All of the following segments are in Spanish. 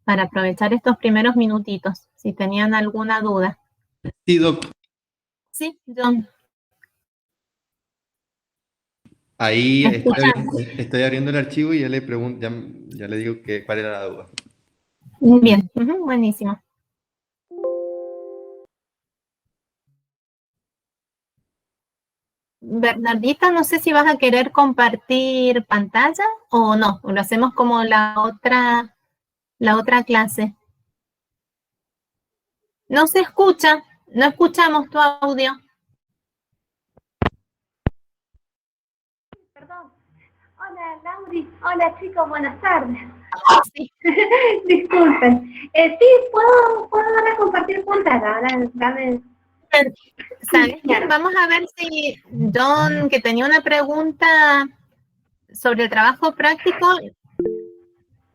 para aprovechar estos primeros minutitos, si tenían alguna duda. Sí, Doc. Sí, John. Ahí ¿Escuchan? estoy abriendo el archivo y ya le pregunto, ya le digo cuál era la duda. Bien, buenísimo. Bernardita, no sé si vas a querer compartir pantalla o no, o lo hacemos como la otra clase. No se escucha, no escuchamos tu audio. Perdón. Hola, Lauri. Hola, chicos, buenas tardes. Sí. Disculpen. Sí, ¿puedo dar a compartir pantalla? Dame. ¿Sabes qué? Vamos a ver si John, que tenía una pregunta sobre el trabajo práctico,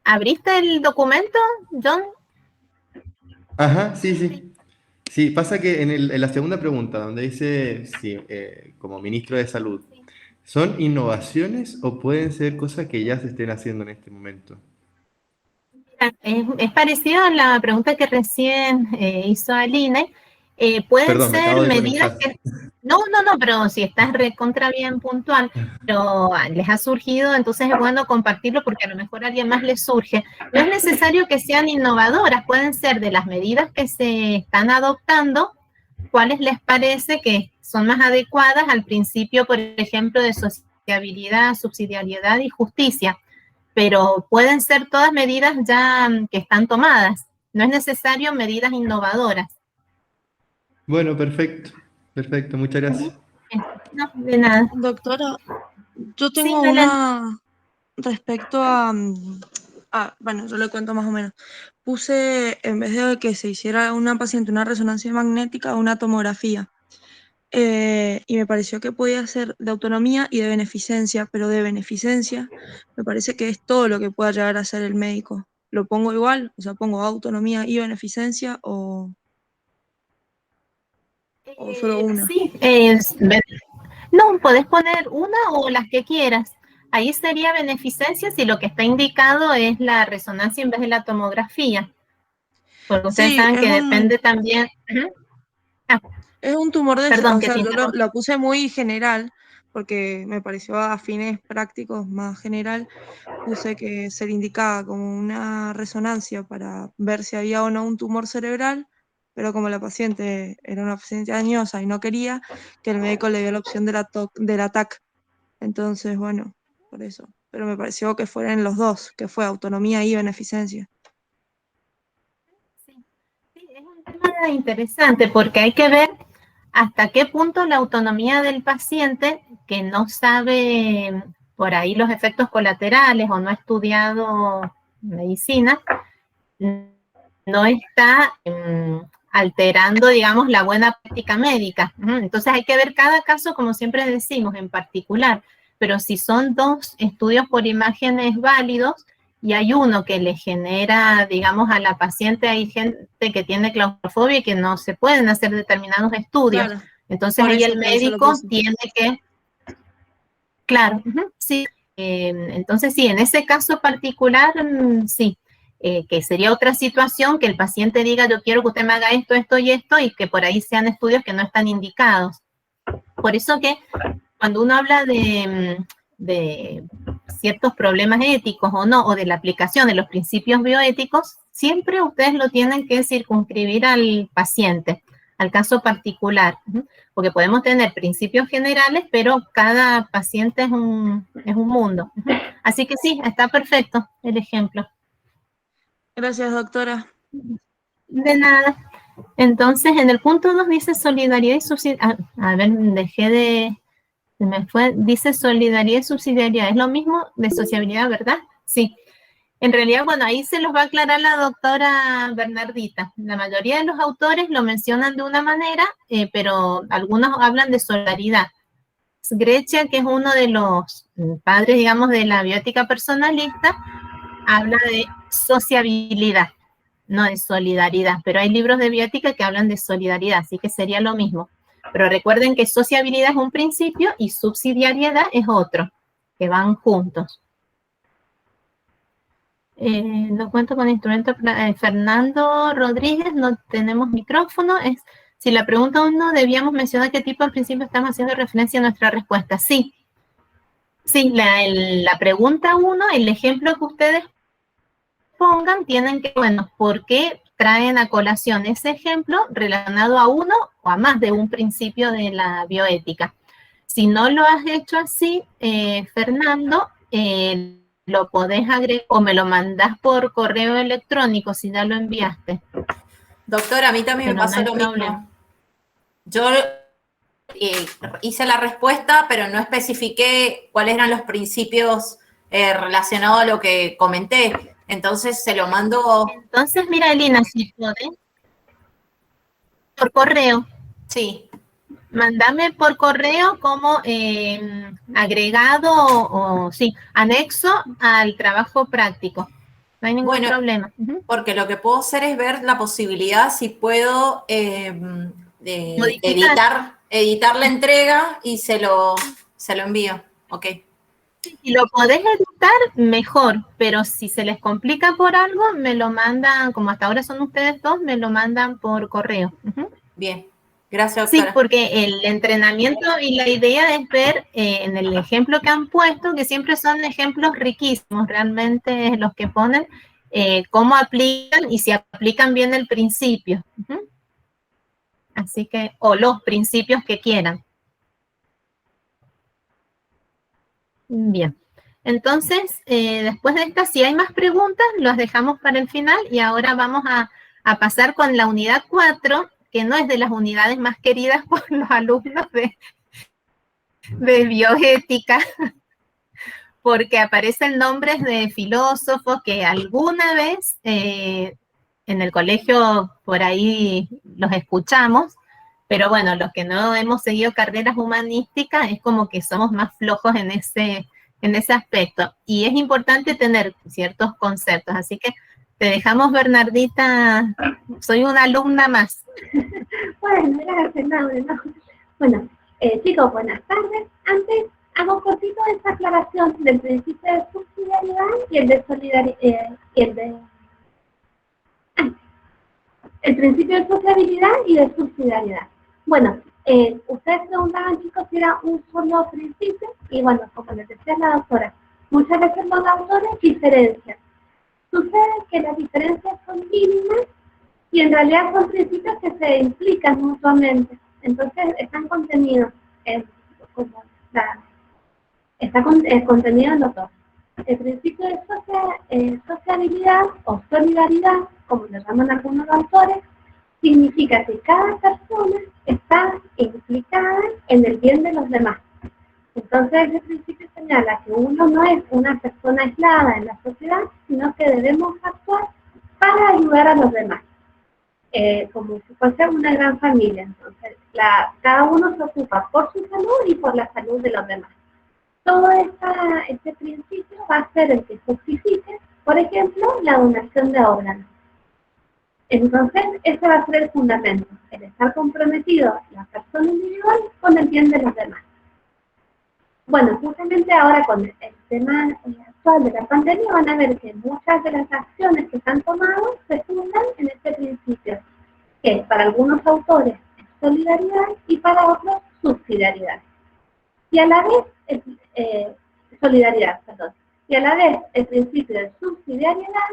¿abriste el documento, John? Ajá, sí. Sí, pasa que en la segunda pregunta, donde dice, sí, como ministro de Salud, ¿son innovaciones o pueden ser cosas que ya se estén haciendo en este momento? Es parecido a la pregunta que recién hizo Aline. Pueden Perdón, me acabo ser de medidas conectar. que... No, pero si estás recontra bien puntual, pero les ha surgido, entonces es bueno compartirlo porque a lo mejor a alguien más les surge. No es necesario que sean innovadoras, pueden ser de las medidas que se están adoptando, cuáles les parece que son más adecuadas al principio, por ejemplo, de sociabilidad, subsidiariedad y justicia, pero pueden ser todas medidas ya que están tomadas. No es necesario medidas innovadoras. Bueno, perfecto, muchas gracias. No, de nada. Doctora, yo Sí, tengo Belén. una respecto bueno, yo le cuento más o menos. Puse, en vez de que se hiciera una paciente una resonancia magnética, una tomografía. Y me pareció que podía ser de autonomía y de beneficencia, pero de beneficencia me parece que es todo lo que pueda llegar a hacer el médico. ¿Lo pongo igual? O sea, ¿pongo autonomía y beneficencia o solo una? Sí, no, podés poner una o las que quieras. Ahí sería beneficencia si lo que está indicado es la resonancia en vez de la tomografía. Porque ustedes Sí, saben que depende también. Ah, es un tumor perdón, o que sea, te yo interrumpí. lo puse muy general porque me pareció a fines prácticos más general. Puse que se le indicaba como una resonancia para ver si había o no un tumor cerebral, pero como la paciente era una paciente añosa y no quería, que el médico le dio la opción del TAC. Entonces, bueno, por eso. Pero me pareció que fueran los dos, que fue autonomía y beneficencia. Sí, es un tema interesante porque hay que ver hasta qué punto la autonomía del paciente que no sabe por ahí los efectos colaterales o no ha estudiado medicina, no está alterando, digamos, la buena práctica médica. Entonces hay que ver cada caso, como siempre decimos, en particular. Pero si son dos estudios por imágenes válidos y hay uno que le genera, digamos, a la paciente, hay gente que tiene claustrofobia y que no se pueden hacer determinados estudios. Claro, Entonces por ahí el eso lo médico puse. tiene que, claro, sí. Entonces sí, en ese caso particular, sí, que sería otra situación que el paciente diga, yo quiero que usted me haga esto, esto y esto, y que por ahí sean estudios que no están indicados. Por eso que cuando uno habla de ciertos problemas éticos o no, o de la aplicación de los principios bioéticos, siempre ustedes lo tienen que circunscribir al paciente, al caso particular, porque podemos tener principios generales, pero cada paciente es un mundo. Así que sí, está perfecto el ejemplo. Gracias, doctora. De nada. Entonces, en el punto 2 dice solidaridad y subsidiariedad. A ver, se me fue, dice solidaridad y subsidiariedad. Es lo mismo de sociabilidad, ¿verdad? Sí. En realidad, bueno, ahí se los va a aclarar la doctora Bernardita. La mayoría de los autores lo mencionan de una manera, pero algunos hablan de solidaridad. Grecia, que es uno de los padres, digamos, de la bioética personalista, habla de sociabilidad, no de solidaridad, pero hay libros de bioética que hablan de solidaridad, así que sería lo mismo. Pero recuerden que sociabilidad es un principio y subsidiariedad es otro, que van juntos. No cuento con instrumento. Fernando Rodríguez, no tenemos micrófono. Si la pregunta 1, debíamos mencionar qué tipo de principio estamos haciendo referencia a nuestra respuesta. Sí. Sí, la pregunta 1, el ejemplo que ustedes pongan, tienen que, bueno, ¿por qué traen a colación ese ejemplo relacionado a uno o a más de un principio de la bioética? Si no lo has hecho así, Fernando, lo podés agregar o me lo mandás por correo electrónico si ya lo enviaste. Doctora, a mí también me Pero no pasó hay lo problema. mismo. Yo hice la respuesta, pero no especifiqué cuáles eran los principios relacionados a lo que comenté. Entonces se lo mando. Entonces, mira, Elina, si podés, por correo. Sí, Mándame por correo como agregado o sí, anexo al trabajo práctico. No hay ningún bueno, problema. porque lo que puedo hacer es ver la posibilidad si puedo Modificar. editar la entrega y se lo envío. Ok. Si lo podés editar, mejor, pero si se les complica por algo, me lo mandan, como hasta ahora son ustedes dos, me lo mandan por correo. Bien, gracias, Sí, doctora. porque el entrenamiento y la idea es ver en el ejemplo que han puesto, que siempre son ejemplos riquísimos, realmente los que ponen, cómo aplican y si aplican bien el principio. Así que, o los principios que quieran. Bien. Entonces, después de esta, si hay más preguntas, las dejamos para el final y ahora vamos a pasar con la unidad 4, que no es de las unidades más queridas por los alumnos de bioética, porque aparecen nombres de filósofos que alguna vez en el colegio por ahí los escuchamos, pero bueno, los que no hemos seguido carreras humanísticas es como que somos más flojos en ese aspecto. Y es importante tener ciertos conceptos, así que te dejamos, Bernardita, soy una alumna más. Bueno, gracias, no. Bueno, chicos, buenas tardes. Antes hago cortito esta aclaración del principio de subsidiariedad y el de solidaridad, el principio de sociabilidad y de subsidiariedad. Bueno, ustedes preguntaban, chicos, si era un solo principio, y bueno, como les decía la doctora, muchas veces los autores diferencian. Sucede que las diferencias son mínimas y en realidad son principios que se implican mutuamente. Entonces están contenidos contenido en los dos. El principio de sociabilidad o solidaridad, como lo llaman algunos autores, significa que cada persona está implicada en el bien de los demás. Entonces, el principio señala que uno no es una persona aislada en la sociedad, sino que debemos actuar para ayudar a los demás, como si fuese una gran familia. Entonces, cada uno se ocupa por su salud y por la salud de los demás. Todo este principio va a ser el que justifique, por ejemplo, la donación de órganos. Entonces, ese va a ser el fundamento, el estar comprometido la persona individual con el bien de los demás. Bueno, justamente ahora con el tema actual de la pandemia van a ver que muchas de las acciones que se han tomado se fundan en este principio, que para algunos autores es solidaridad y para otros subsidiariedad. Y a la vez, solidaridad, perdón. Y a la vez, el principio de subsidiariedad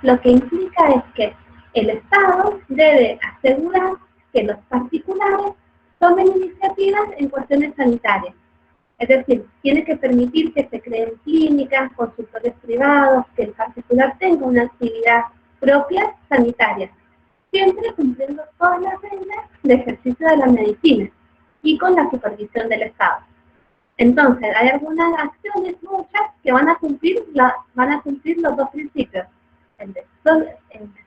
lo que implica es que el Estado debe asegurar que los particulares tomen iniciativas en cuestiones sanitarias. Es decir, tiene que permitir que se creen clínicas, consultores privados, que el particular tenga una actividad propia sanitaria, siempre cumpliendo todas las reglas de ejercicio de la medicina y con la supervisión del Estado. Entonces, hay algunas acciones, muchas, que van a cumplir los dos principios, el de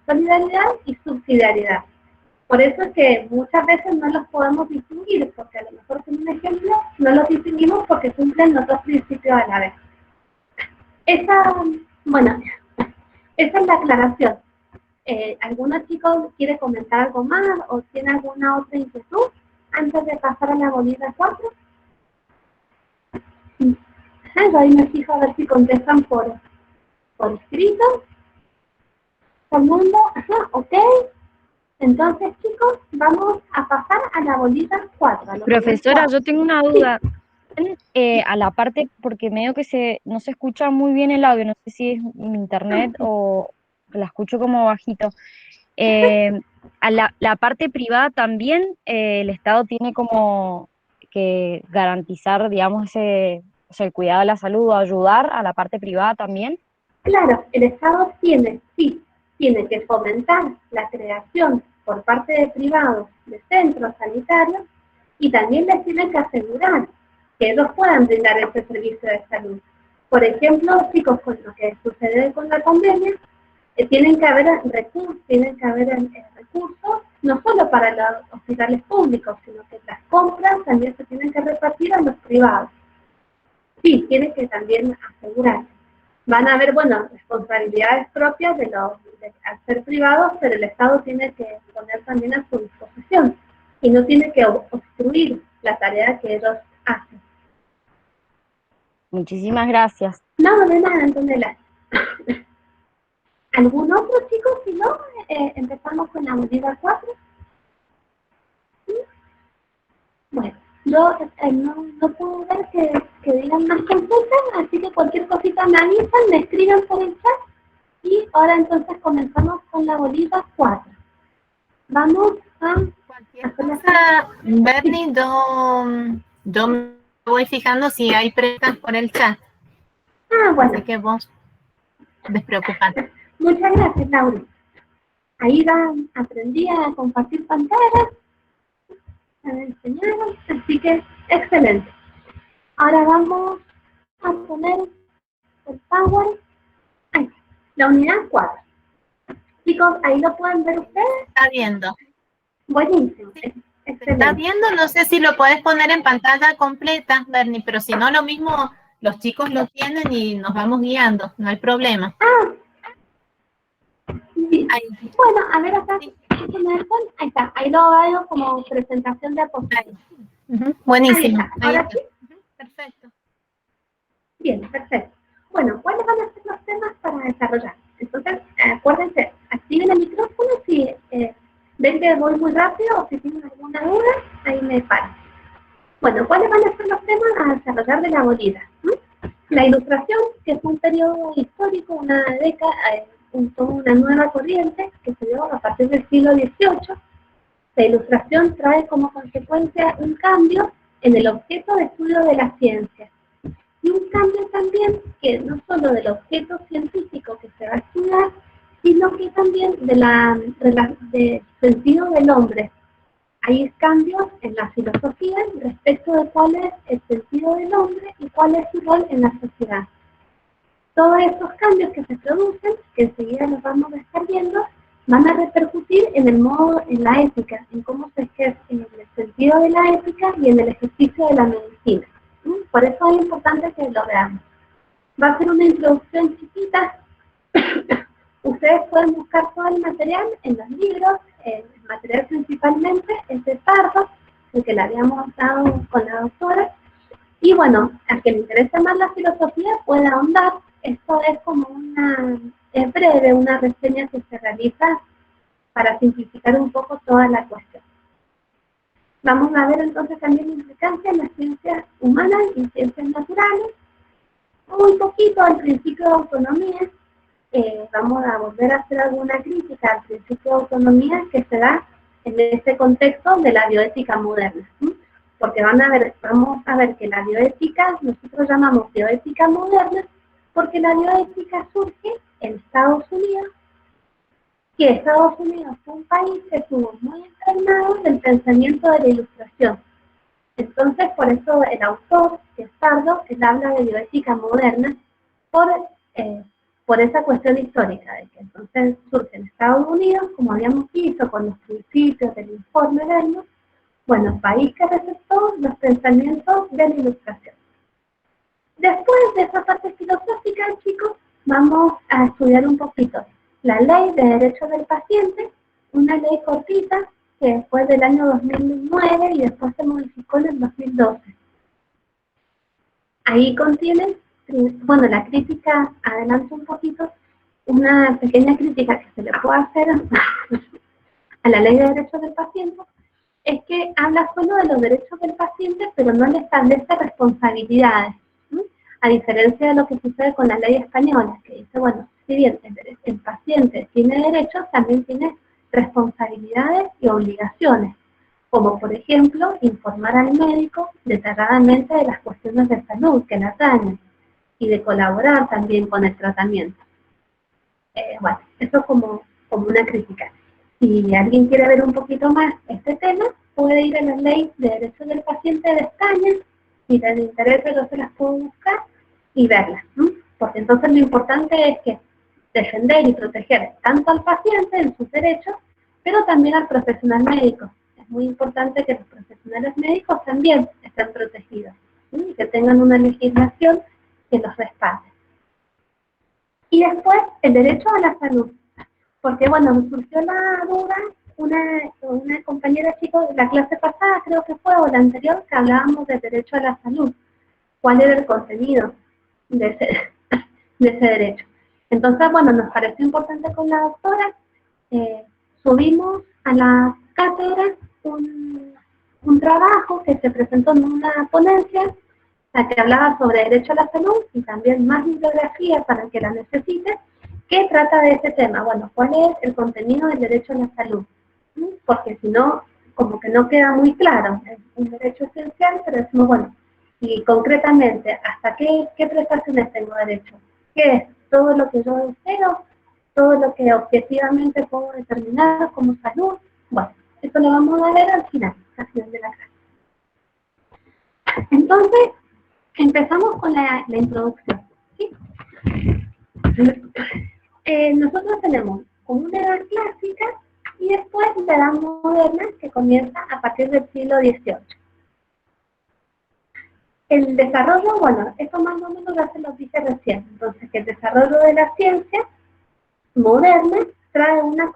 solidaridad y subsidiariedad. Por eso es que muchas veces no los podemos distinguir, porque a lo mejor con un ejemplo no los distinguimos porque cumplen los dos principios a la vez. Esa es la aclaración. ¿Algunos chicos quiere comentar algo más o tiene alguna otra inquietud antes de pasar a la bolita 4? Ahí me fijo a ver si contestan por por escrito. ¿Todo el mundo? Ajá, ok. Entonces, chicos, vamos a pasar a la bolita 4. Profesora, yo tengo una duda. A la parte, porque medio que no se escucha muy bien el audio, no sé si es mi internet o la escucho como bajito. A la parte privada también el Estado tiene como que garantizar, digamos, o sea, el cuidado de la salud o ayudar a la parte privada también. Claro, el Estado tiene que fomentar la creación por parte de privados de centros sanitarios y también les tiene que asegurar que ellos puedan brindar ese servicio de salud. Por ejemplo, chicos, con lo que sucede con la pandemia, tienen que haber recursos, no solo para los hospitales públicos, sino que las compras también se tienen que repartir a los privados. Sí, tienen que también asegurarse. Van a haber, bueno, responsabilidades propias al ser privados, pero el Estado tiene que poner también a su disposición y no tiene que obstruir la tarea que ellos hacen. Muchísimas gracias. No, de nada, Antonella. ¿Algún otro, chicos? Si no, empezamos con la bolita 4. ¿Sí? Bueno, yo no puedo ver que digan más consultas, así que cualquier cosita me avisan, me escriben por el chat. Y ahora entonces comenzamos con la bolita 4. Vamos a... Cualquier cosa, Bernie, yo me voy fijando si hay preguntas por el chat. bueno. Así que vos, despreocupate. Muchas gracias, Laura. Ahí aprendí a compartir pantalla, me enseñaron, así que excelente. Ahora vamos a poner el Power. Ahí, la unidad 4. Chicos, ¿ahí lo pueden ver ustedes? Está viendo. Buenísimo. Sí. Excelente. ¿Estás viendo? No sé si lo puedes poner en pantalla completa, Bernie, pero si no, lo mismo, los chicos lo tienen y nos vamos guiando, no hay problema. Sí. Ahí. Bueno, a ver acá. Sí. Ahí está. Ahí lo hago como presentación de apoyo. Buenísimo. Ahí está. Ahora sí. Perfecto. Bien, perfecto. Bueno, ¿cuáles van a ser los temas para desarrollar? Entonces, acuérdense, activen el micrófono si ven que voy muy rápido o si tienen alguna duda, ahí me paran. Bueno, ¿cuáles van a ser los temas a desarrollar de la bolita? La ilustración, que es un periodo histórico, una década, una nueva corriente que se dio a partir del siglo XVIII. La ilustración trae como consecuencia un cambio en el objeto de estudio de la ciencia. Y un cambio también que no solo del objeto científico que se va a estudiar, sino que también del sentido del hombre. Hay cambios en la filosofía respecto de cuál es el sentido del hombre y cuál es su rol en la sociedad. Todos estos cambios que se producen, que enseguida los vamos a estar viendo, van a repercutir en el modo, en la ética, en cómo se ejerce, en el sentido de la ética y en el ejercicio de la medicina. Por eso es importante que lo veamos. Va a ser una introducción chiquita. Ustedes pueden buscar todo el material en los libros. El material principalmente es de Pardo, el que le habíamos dado con la doctora. Y bueno, al que le interese más la filosofía puede ahondar. Esto es como es breve, una reseña que se realiza para simplificar un poco toda la cuestión. Vamos a ver entonces también la implicancia en las ciencias humanas y ciencias naturales. Un poquito al principio de autonomía. Vamos a volver a hacer alguna crítica al principio de autonomía que se da en este contexto de la bioética moderna. Porque vamos a ver que la bioética, nosotros llamamos bioética moderna, porque la bioética surge en Estados Unidos, que Estados Unidos fue un país que estuvo muy impregnado del pensamiento de la ilustración. Entonces, por eso el autor, que es Pardo, él habla de bioética moderna por esa cuestión histórica, de que entonces surge en Estados Unidos, como habíamos visto con los principios del informe Berners, bueno, país que receptó los pensamientos de la ilustración. Después de esa parte filosófica, chicos, vamos a estudiar un poquito la ley de derechos del paciente, una ley cortita que después del año 2009 y después se modificó en el 2012. Ahí contiene bueno, la crítica, adelanto un poquito, una pequeña crítica que se le puede hacer a la ley de derechos del paciente es que habla solo de los derechos del paciente, pero no le establece responsabilidades, ¿sí? A diferencia de lo que sucede con la ley española, que dice, bueno, si bien el paciente tiene derechos, también tiene responsabilidades y obligaciones, como por ejemplo, informar al médico detalladamente de las cuestiones de salud que le atañen y de colaborar también con el tratamiento. Bueno, eso como una crítica. Si alguien quiere ver un poquito más este tema, puede ir a la Ley de Derechos del Paciente de España, si les interesa yo se las puedo buscar y verlas, ¿no? Porque entonces lo importante es que defender y proteger tanto al paciente en sus derechos, pero también al profesional médico. Es muy importante que los profesionales médicos también estén protegidos, ¿sí? Y que tengan una legislación que los respalde. Y después, el derecho a la salud. Porque, bueno, me surgió la duda, una compañera chico de la clase pasada, creo que fue, o la anterior, que hablábamos del derecho a la salud. ¿Cuál era el contenido de ese derecho? Entonces, bueno, nos pareció importante con la doctora, subimos a la cátedra un trabajo que se presentó en una ponencia, la que hablaba sobre derecho a la salud y también más bibliografía para el que la necesite, que trata de ese tema. Bueno, ¿cuál es el contenido del derecho a la salud? ¿Sí? Porque si no, como que no queda muy claro. Es un derecho esencial, pero decimos, bueno, y concretamente, ¿hasta qué prestaciones tengo derecho? ¿Qué es? Todo lo que yo deseo, todo lo que objetivamente puedo determinar como salud. Bueno, eso lo vamos a ver al final de la clase. Entonces, empezamos con la introducción, ¿sí? Nosotros tenemos como una edad clásica y después la edad moderna que comienza a partir del siglo XVIII. El desarrollo, bueno, eso más o menos ya se los dije recién, entonces que el desarrollo de la ciencia moderna trae una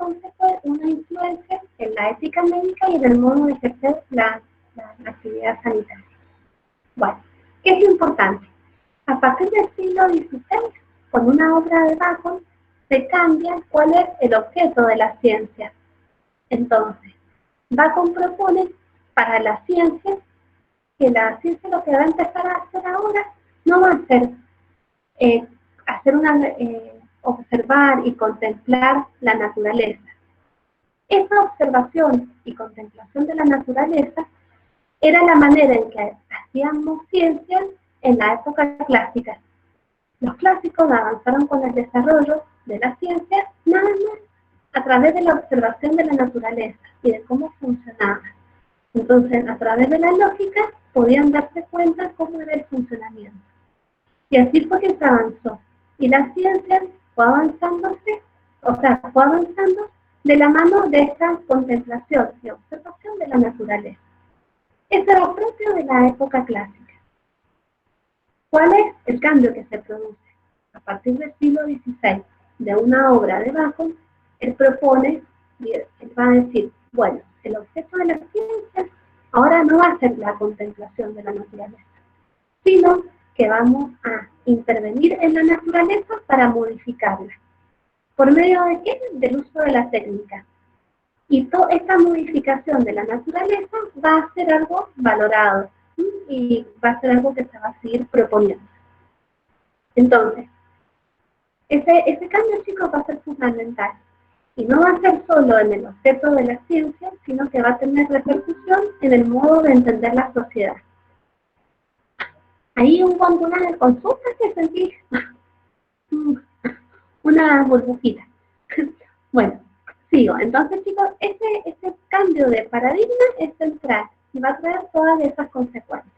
influencia en la ética médica y en el modo de ejercer la actividad sanitaria. Bueno, ¿qué es lo importante? A partir del siglo XVI, con una obra de Bacon, se cambia cuál es el objeto de la ciencia. Entonces, Bacon propone para la ciencia que la ciencia lo que va a empezar a hacer ahora no va a ser observar y contemplar la naturaleza. Esa observación y contemplación de la naturaleza era la manera en que hacíamos ciencia en la época clásica. Los clásicos avanzaron con el desarrollo de la ciencia nada más a través de la observación de la naturaleza y de cómo funcionaba. Entonces, a través de la lógica, podían darse cuenta cómo era el funcionamiento. Y así fue que se avanzó. Y la ciencia fue avanzando de la mano de esta contemplación y observación de la naturaleza. Eso era propio de la época clásica. ¿Cuál es el cambio que se produce? A partir del siglo XVI, de una obra de Bacon, él propone, él va a decir, bueno, el objeto de la ciencia ahora no va a ser la contemplación de la naturaleza, sino que vamos a intervenir en la naturaleza para modificarla. ¿Por medio de qué? Del uso de la técnica. Y toda esta modificación de la naturaleza va a ser algo valorado, ¿sí? Y va a ser algo que se va a seguir proponiendo. Entonces, ese cambio, chicos, va a ser fundamental. Y no va a ser solo en el objeto de la ciencia, sino que va a tener repercusión en el modo de entender la sociedad. Ahí hubo alguna consulta que sentí una burbujita. Bueno, sigo. Entonces, chicos, ese cambio de paradigma es central y va a traer todas esas consecuencias.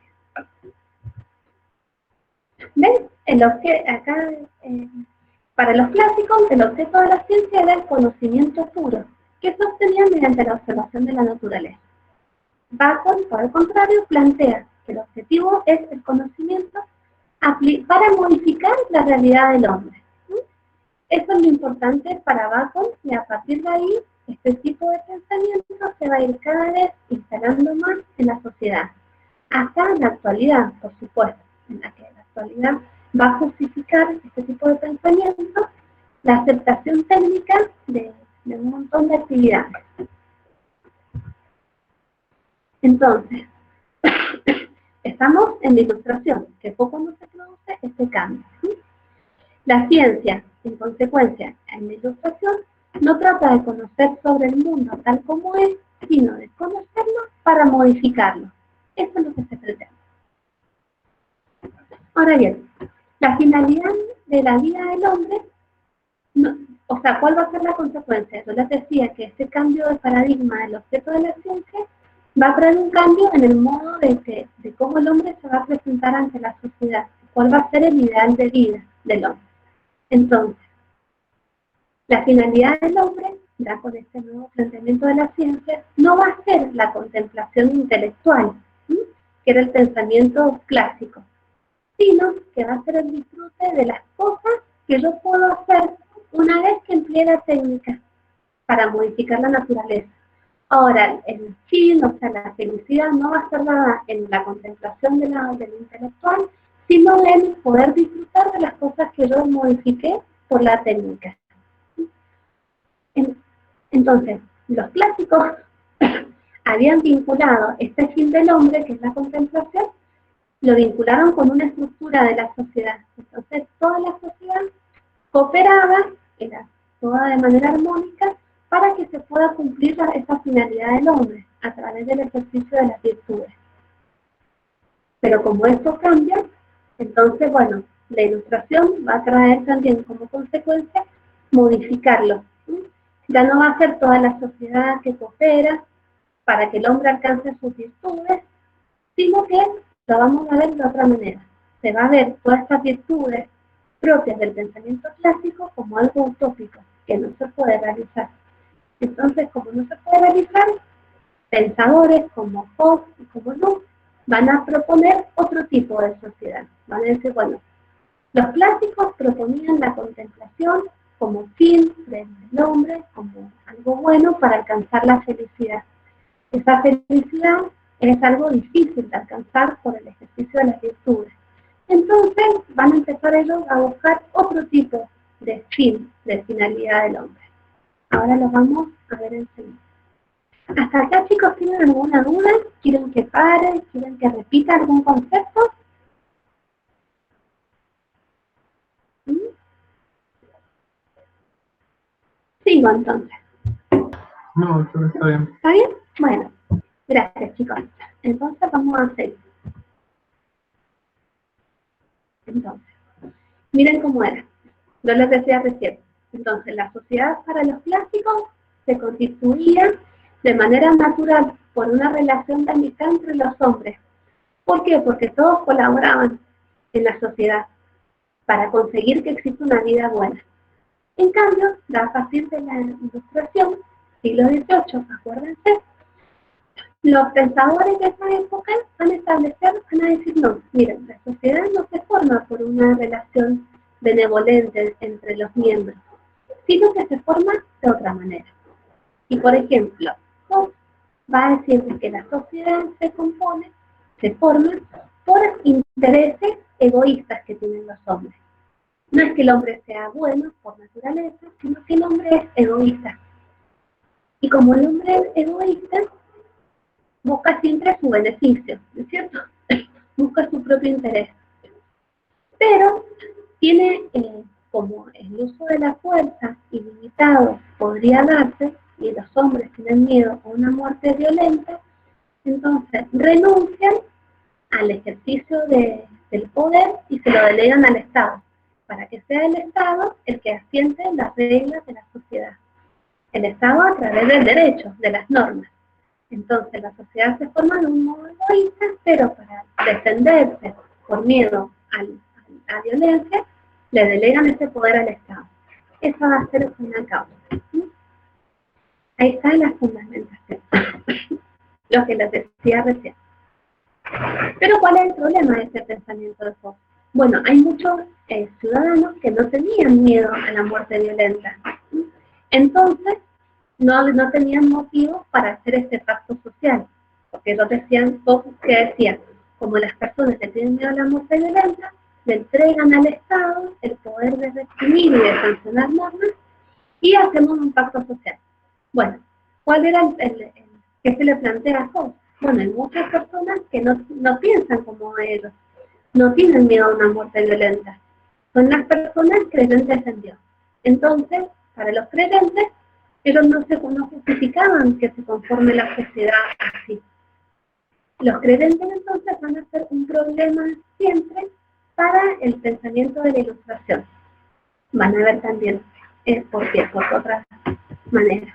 ¿Ven? Acá, para los clásicos, el objeto de la ciencia era el conocimiento puro, que se obtenía mediante la observación de la naturaleza. Bacon, por el contrario, plantea que el objetivo es el conocimiento para modificar la realidad del hombre. Eso es lo importante para Bacon, y a partir de ahí, este tipo de pensamiento se va a ir cada vez instalando más en la sociedad, hasta la actualidad, por supuesto, en la que en la actualidad va a justificar este tipo de pensamiento la aceptación técnica de un montón de actividades. Entonces, estamos en la ilustración, que fue cuando se produce este cambio, ¿sí? La ciencia, en consecuencia, en la ilustración, no trata de conocer sobre el mundo tal como es, sino de conocerlo para modificarlo. Eso es lo que se pretende. Ahora bien, la finalidad de la vida del hombre, o sea, ¿cuál va a ser la consecuencia? Yo les decía que este cambio de paradigma del objeto de la ciencia va a traer un cambio en el modo de cómo el hombre se va a presentar ante la sociedad, cuál va a ser el ideal de vida del hombre. Entonces, la finalidad del hombre, ya con este nuevo planteamiento de la ciencia, no va a ser la contemplación intelectual, ¿sí?, que era el pensamiento clásico, sino que va a ser el disfrute de las cosas que yo puedo hacer una vez que empleé la técnica para modificar la naturaleza. Ahora, el fin, o sea, la felicidad no va a ser nada en la contemplación de lo intelectual, sino en poder disfrutar de las cosas que yo modifiqué por la técnica. Entonces, los clásicos habían vinculado este fin del hombre, que es la contemplación, lo vincularon con una estructura de la sociedad. Entonces, toda la sociedad cooperaba, era toda de manera armónica, para que se pueda cumplir esa finalidad del hombre a través del ejercicio de las virtudes. Pero como esto cambia, entonces, bueno, la ilustración va a traer también como consecuencia modificarlo. Ya no va a ser toda la sociedad que coopera para que el hombre alcance sus virtudes, sino que lo vamos a ver de otra manera. Se va a ver todas estas virtudes propias del pensamiento clásico como algo utópico, que no se puede realizar. Entonces, como no se puede realizar, pensadores como Hobbes y como Locke van a proponer otro tipo de sociedad. Van a decir, bueno, los clásicos proponían la contemplación como fin del hombre, como algo bueno para alcanzar la felicidad. Esa felicidad es algo difícil de alcanzar por el ejercicio de las virtudes. Entonces van a empezar ellos a buscar otro tipo de fin, de finalidad del hombre. Ahora lo vamos a ver enseguida. ¿Hasta acá, chicos, tienen alguna duda? ¿Quieren que pare? ¿Quieren que repita algún concepto? Sigo entonces. No, creo que está bien. ¿Está bien? Bueno, gracias, chicos. Entonces vamos a seguir. Entonces, miren cómo era. Yo les decía recién. Entonces, la sociedad para los clásicos se constituía de manera natural por una relación de amistad entre los hombres. ¿Por qué? Porque todos colaboraban en la sociedad para conseguir que exista una vida buena. En cambio, a partir de la Ilustración, siglo XVIII, acuérdense, los pensadores de esa época van a establecer, van a decir, no, miren, la sociedad no se forma por una relación benevolente entre los miembros, sino que se forma de otra manera. Y por ejemplo, Hobbes va a decir que la sociedad se forma por intereses egoístas que tienen los hombres. No es que el hombre sea bueno por naturaleza, sino que el hombre es egoísta. Y como el hombre es egoísta, busca siempre su beneficio, ¿no es cierto? Busca su propio interés. Pero tiene, como el uso de la fuerza ilimitado podría darse, y los hombres tienen miedo a una muerte violenta, entonces renuncian al ejercicio del poder y se lo delegan al Estado, para que sea el Estado el que asiente las reglas de la sociedad. El Estado a través del derecho, de las normas. Entonces la sociedad se forma de un modo egoísta, pero para defenderse por miedo a la violencia, le delegan ese poder al Estado. Esa va a ser una causa. Ahí está la fundamentación. Lo que les decía recién. Pero ¿cuál es el problema de este pensamiento de Hobbes? Bueno, hay muchos ciudadanos que no tenían miedo a la muerte violenta. Entonces, no tenían motivos para hacer este pacto social. Porque ellos decían, que decían, como las personas que tienen miedo a la muerte violenta, le entregan al Estado el poder de reprimir y de sancionar normas y hacemos un pacto social. Bueno, ¿cuál era qué se le plantea a Hobbes? Bueno, hay muchas personas que no piensan como ellos, no tienen miedo a una muerte violenta. Son las personas creyentes en Dios. Entonces, para los creyentes, ellos no justificaban que se conforme la sociedad así. Los creyentes entonces van a ser un problema siempre para el pensamiento de la Ilustración. Van a ver también por qué, por otras maneras.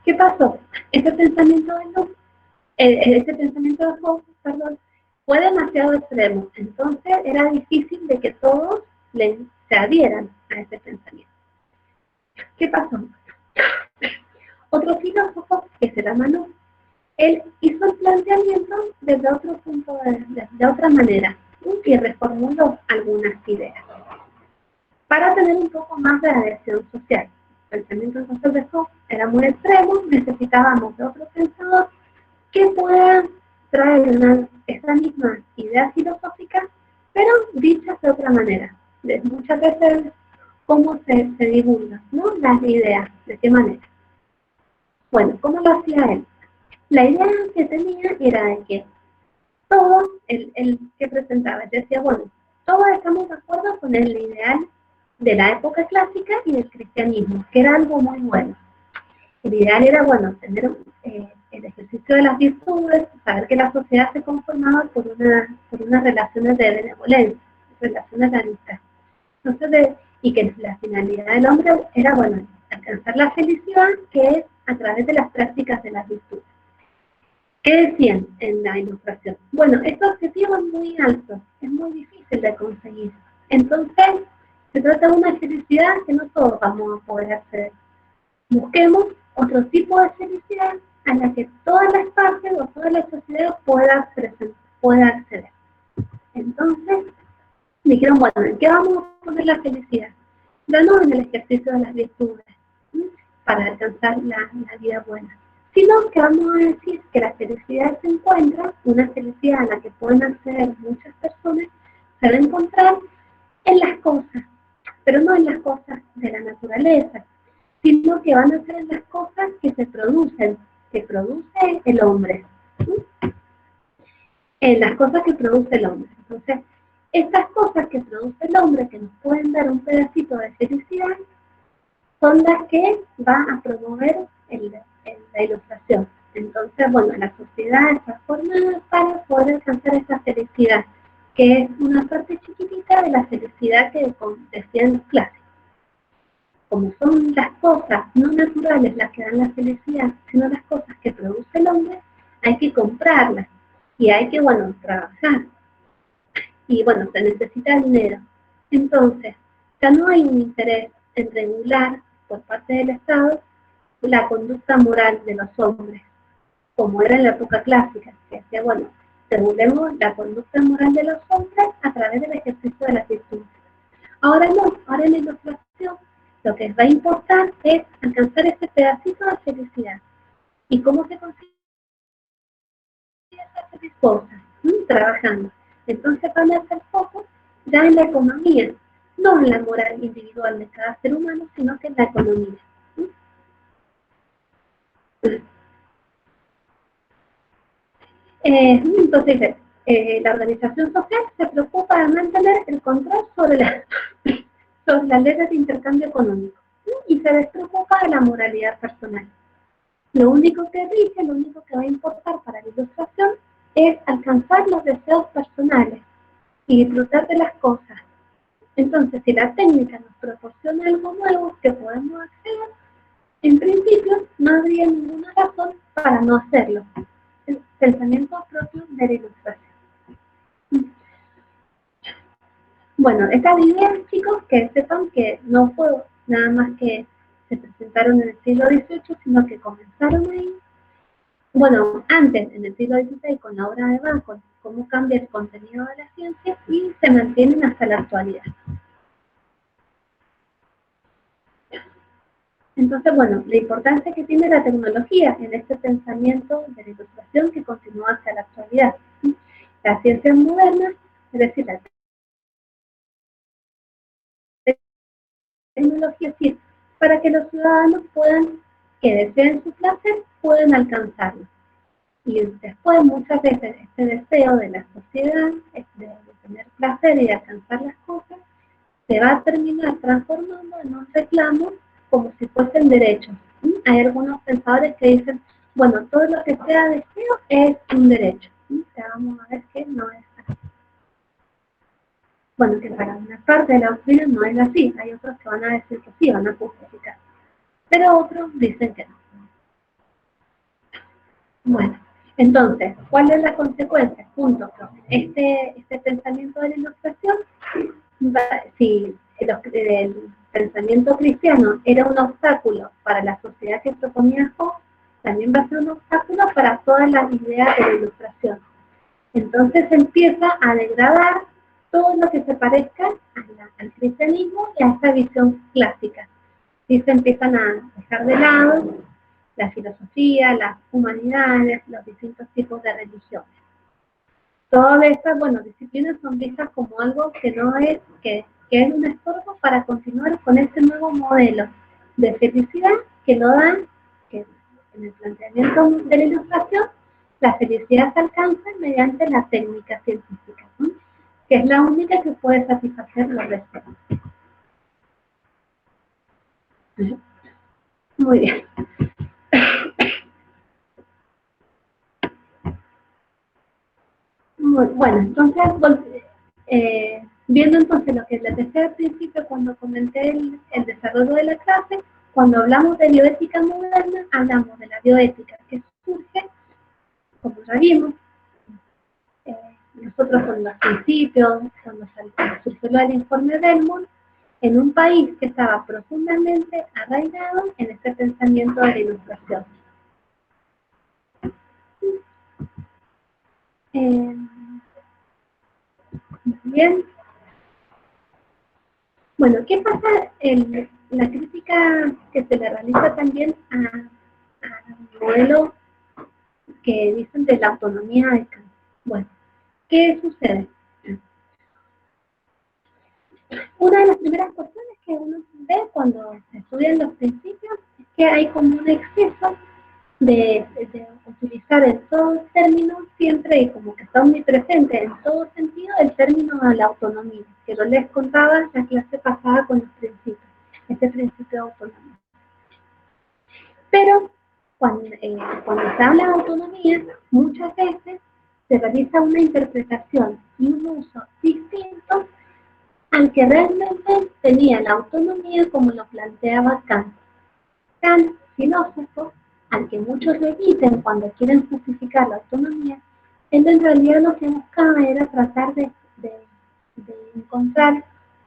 ¿Qué pasó? Este pensamiento de Hobbes, fue demasiado extremo. Entonces era difícil de que todos se adhieran a ese pensamiento. ¿Qué pasó? Otro filósofo, que se llama Manu, él hizo el planteamiento desde otro punto de otra manera y reformuló algunas ideas para tener un poco más de adhesión social. El pensamiento entonces de Hobbes era muy extremo, necesitábamos de otro pensador que pueda traer esa misma idea filosófica, pero dichas de otra manera. Muchas veces, cómo se divulgan, ¿no? Las ideas, de qué manera. Bueno, ¿cómo lo hacía él? La idea que tenía era de que todos, el que presentaba, decía, bueno, todos estamos de acuerdo con el ideal de la época clásica y del cristianismo, que era algo muy bueno. El ideal era, bueno, tener el ejercicio de las virtudes, saber que la sociedad se conformaba por unas relaciones de benevolencia, relaciones de amistad. Entonces, y que la finalidad del hombre era, bueno, alcanzar la felicidad, que es a través de las prácticas de las virtudes. ¿Qué decían en la Ilustración? Bueno, este objetivo es muy alto, es muy difícil de conseguir. Entonces, se trata de una felicidad que no todos vamos a poder acceder. Busquemos otro tipo de felicidad a la que todas las partes o toda la sociedad pueda acceder. Entonces, dijeron, bueno, ¿en qué vamos a poner la felicidad? Ya no en el ejercicio de las virtudes, ¿sí? Para alcanzar la vida buena, sino que vamos a decir que la felicidad se encuentra, una felicidad a la que pueden acceder muchas personas, se va a encontrar en las cosas, pero no en las cosas de la naturaleza, sino que van a ser en las cosas que se producen, que produce el hombre. ¿Sí? En las cosas que produce el hombre. Entonces, estas cosas que produce el hombre, que nos pueden dar un pedacito de felicidad, son las que van a promover la Ilustración. Entonces, bueno, la sociedad está formada para poder alcanzar esa felicidad, que es una parte chiquitita de la felicidad que decían los clásicos. Como son las cosas no naturales las que dan la felicidad, sino las cosas que produce el hombre, hay que comprarlas y hay que, bueno, trabajar. Y bueno, se necesita dinero. Entonces, ya no hay un interés en regular por parte del Estado la conducta moral de los hombres, como era en la época clásica, que decía, bueno, regulemos la conducta moral de los hombres a través del ejercicio de las virtudes. Ahora no, ahora en la Ilustración lo que va a importar es alcanzar ese pedacito de felicidad. ¿Y cómo se consigue esas cosas? Trabajando. Entonces van a hacer foco ya en la economía, no en la moral individual de cada ser humano, sino que en la economía. Entonces, la organización social se preocupa de mantener el control sobre las leyes de intercambio económico y se despreocupa de la moralidad personal. Lo único que rige, lo único que va a importar para la Ilustración es alcanzar los deseos personales y disfrutar de las cosas. Entonces, si la técnica nos proporciona algo nuevo que podemos acceder, en principio no habría ninguna razón para no hacerlo. El pensamiento propio de la Ilustración. Bueno, estas ideas, chicos, que sepan que no fue nada más que se presentaron en el siglo XVIII, sino que comenzaron ahí. Bueno, antes, en el siglo XVI, con la obra de Bacon, cómo cambia el contenido de la ciencia y se mantienen hasta la actualidad. Entonces, bueno, la importancia que tiene la tecnología en este pensamiento de la Ilustración que continúa hasta la actualidad. Las ciencias modernas Es decir, la tecnología sirve para que los ciudadanos puedan, que deseen su placer, puedan alcanzarlo. Y después, muchas veces, este deseo de la sociedad de tener placer y de alcanzar las cosas, se va a terminar transformando en un reclamo como si fuesen derechos. Hay algunos pensadores que dicen, bueno, todo lo que sea deseo es un derecho. Ya vamos a ver que no es así. Bueno, que para una parte de la doctrina no es así. Hay otros que van a decir que sí, van a justificar. Pero otros dicen que no. Bueno, entonces, ¿cuál es la consecuencia? Junto con este pensamiento de la ilustración, si el pensamiento cristiano era un obstáculo para la sociedad que proponía Hobbes, también va a ser un obstáculo para todas las ideas de la ilustración. Entonces empieza a degradar todo lo que se parezca al cristianismo y a esta visión clásica. Y se empiezan a dejar de lado la filosofía, las humanidades, los distintos tipos de religiones. Todas estas, disciplinas son vistas como algo que no es, que es un estorbo para continuar con este nuevo modelo de felicidad que lo dan, que en el planteamiento de la ilustración, la felicidad se alcanza mediante la técnica científica, ¿no? Que es la única que puede satisfacer los deseos. Muy bien. Bueno, entonces, viendo entonces lo que les decía al principio cuando comenté el desarrollo de la clase, cuando hablamos de bioética moderna, hablamos de la bioética que surge, como ya vimos, nosotros con los principios, cuando surgió el informe Belmont, en un país que estaba profundamente arraigado en este pensamiento de la ilustración. Bien. Bueno, ¿qué pasa en la crítica que se le realiza también al modelo que dicen de la autonomía de Kant? Bueno, ¿qué sucede? Una de las primeras cuestiones que uno ve cuando se estudian los principios es que hay como un exceso de utilizar en todo término siempre y como que está omnipresente en todo sentido el término de la autonomía, que yo les contaba en la clase pasada con los principios, este principio de autonomía. Pero cuando se habla de autonomía, muchas veces se realiza una interpretación y un uso distinto al que realmente tenía la autonomía como lo planteaba Kant. Kant, filósofo, al que muchos repiten cuando quieren justificar la autonomía, él en realidad lo que buscaba era tratar de encontrar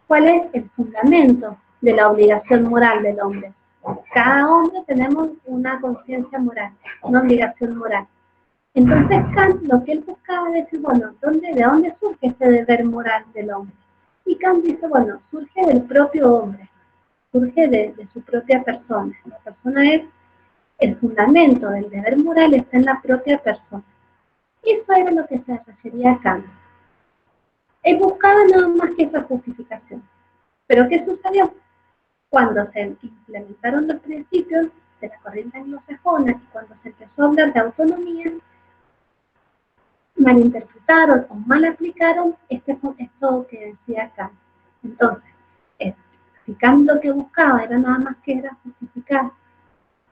cuál es el fundamento de la obligación moral del hombre. Cada hombre tenemos una conciencia moral, una obligación moral. Entonces Kant lo que él buscaba es decir, bueno, ¿de dónde surge este deber moral del hombre? Y Kant dice, bueno, surge del propio hombre, surge de su propia persona. La persona es el fundamento del deber moral, está en la propia persona. Y eso era lo que se refería a Kant. Él buscaba nada más que esa justificación. Pero ¿qué sucedió? Cuando se implementaron los principios de la corriente anglosajona y cuando se empezó a hablar de autonomía, malinterpretaron o mal aplicaron esto que decía Kant. Entonces, si Kant lo que buscaba era nada más que era justificar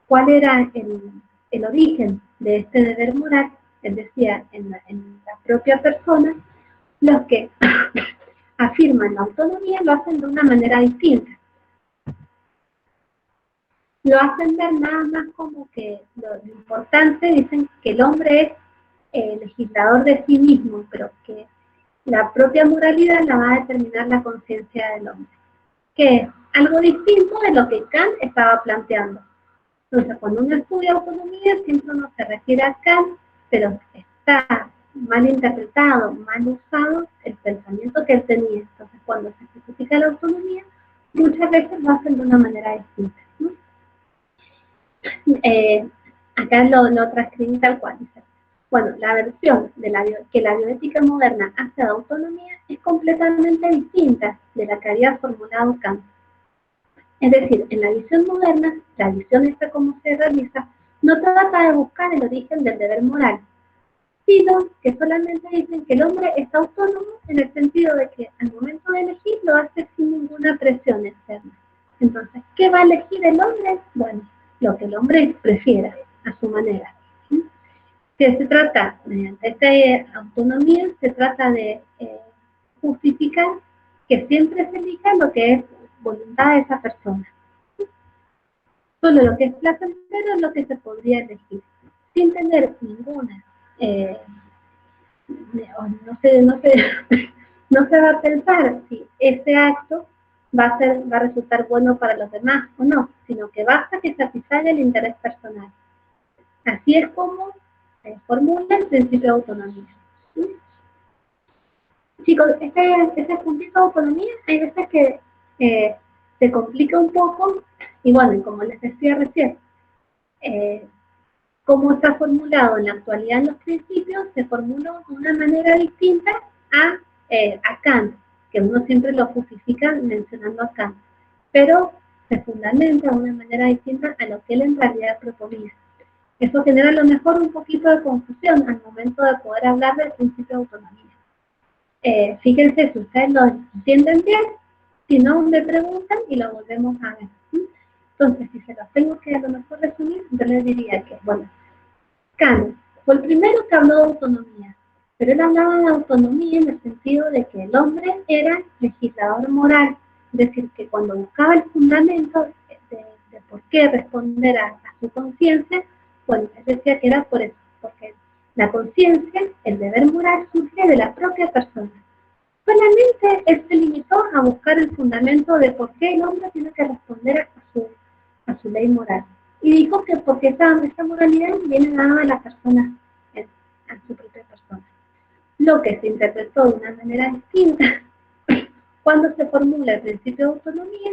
cuál era el origen de este deber moral, él decía, en la propia persona, los que afirman la autonomía lo hacen de una manera distinta. Lo hacen ver nada más como que lo importante, dicen que el hombre es el legislador de sí mismo, pero que la propia moralidad la va a determinar la conciencia del hombre, que es algo distinto de lo que Kant estaba planteando. Entonces, cuando uno estudia autonomía, siempre uno se refiere a Kant, pero está mal interpretado, mal usado el pensamiento que él tenía. Entonces, cuando se justifica la autonomía, muchas veces lo hacen de una manera distinta, ¿no? Acá lo transcribí tal cual, dice. Bueno, la versión de que la bioética moderna hace de autonomía es completamente distinta de la que había formulado Kant. Es decir, en la visión moderna, la visión esta como se realiza, no trata de buscar el origen del deber moral, sino que solamente dicen que el hombre es autónomo en el sentido de que al momento de elegir lo hace sin ninguna presión externa. Entonces, ¿qué va a elegir el hombre? Bueno, lo que el hombre prefiera, a su manera. Que se trata, mediante esta autonomía, se trata de justificar que siempre se elija lo que es voluntad de esa persona. Solo lo que es placentero es lo que se podría elegir, sin tener ninguna, no se va a pensar si ese acto va a resultar bueno para los demás o no, sino que basta que satisfaga el interés personal. Así es como se formula el principio de autonomía. ¿Sí? Chicos, este puntito de autonomía hay veces que se complica un poco, y bueno, como les decía recién, como está formulado en la actualidad en los principios, se formuló de una manera distinta a Kant, que uno siempre lo justifica mencionando a Kant, pero se fundamenta de una manera distinta a lo que él en realidad proponía. Eso genera a lo mejor un poquito de confusión al momento de poder hablar del principio de autonomía. Fíjense si ustedes lo entienden bien, si no, me preguntan y lo volvemos a ver. Entonces, si se los tengo que a lo mejor resumir, yo les diría que, bueno, Kant fue el primero que habló de autonomía, pero él hablaba de autonomía en el sentido de que el hombre era legislador moral, es decir, que cuando buscaba el fundamento de por qué responder a su conciencia, bueno, él decía que era por eso, porque la conciencia, el deber moral, surge de la propia persona. Solamente él se limitó a buscar el fundamento de por qué el hombre tiene que responder a su ley moral. Y dijo que porque esta moralidad viene dada de la persona, a su propia persona. Lo que se interpretó de una manera distinta cuando se formula el principio de autonomía,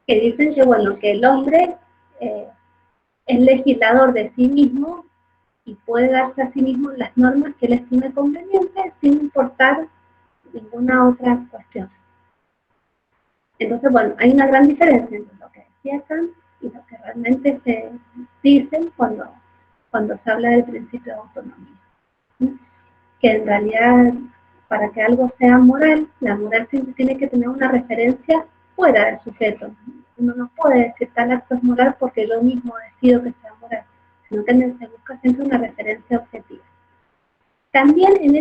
que dicen que, bueno, que el hombre es legislador de sí mismo y puede darse a sí mismo las normas que él estime convenientes sin importar ninguna otra cuestión. Entonces, bueno, hay una gran diferencia entre lo que decía Kant y lo que realmente se dice cuando se habla del principio de autonomía. ¿Sí? Que en realidad, para que algo sea moral, la moral siempre tiene que tener una referencia fuera del sujeto. Uno no puede decir tal acto es moral porque yo mismo decido que sea moral, sino que se busca siempre una referencia objetiva. También en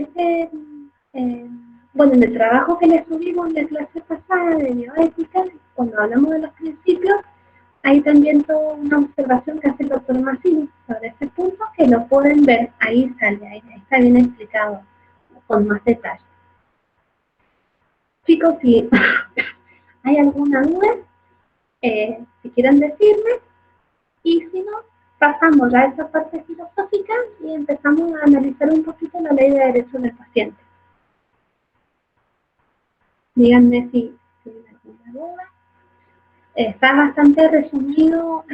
el trabajo que les subimos en la clase pasada de bioética, cuando hablamos de los principios, hay también toda una observación que hace el doctor Massini sobre este punto, que lo pueden ver, ahí sale, ahí está bien explicado con más detalle. Chicos, si hay alguna duda, si quieren decirme, y si no, pasamos a esa parte filosófica y empezamos a analizar un poquito la ley de derechos del paciente. Díganme si hay alguna duda. Está bastante resumido,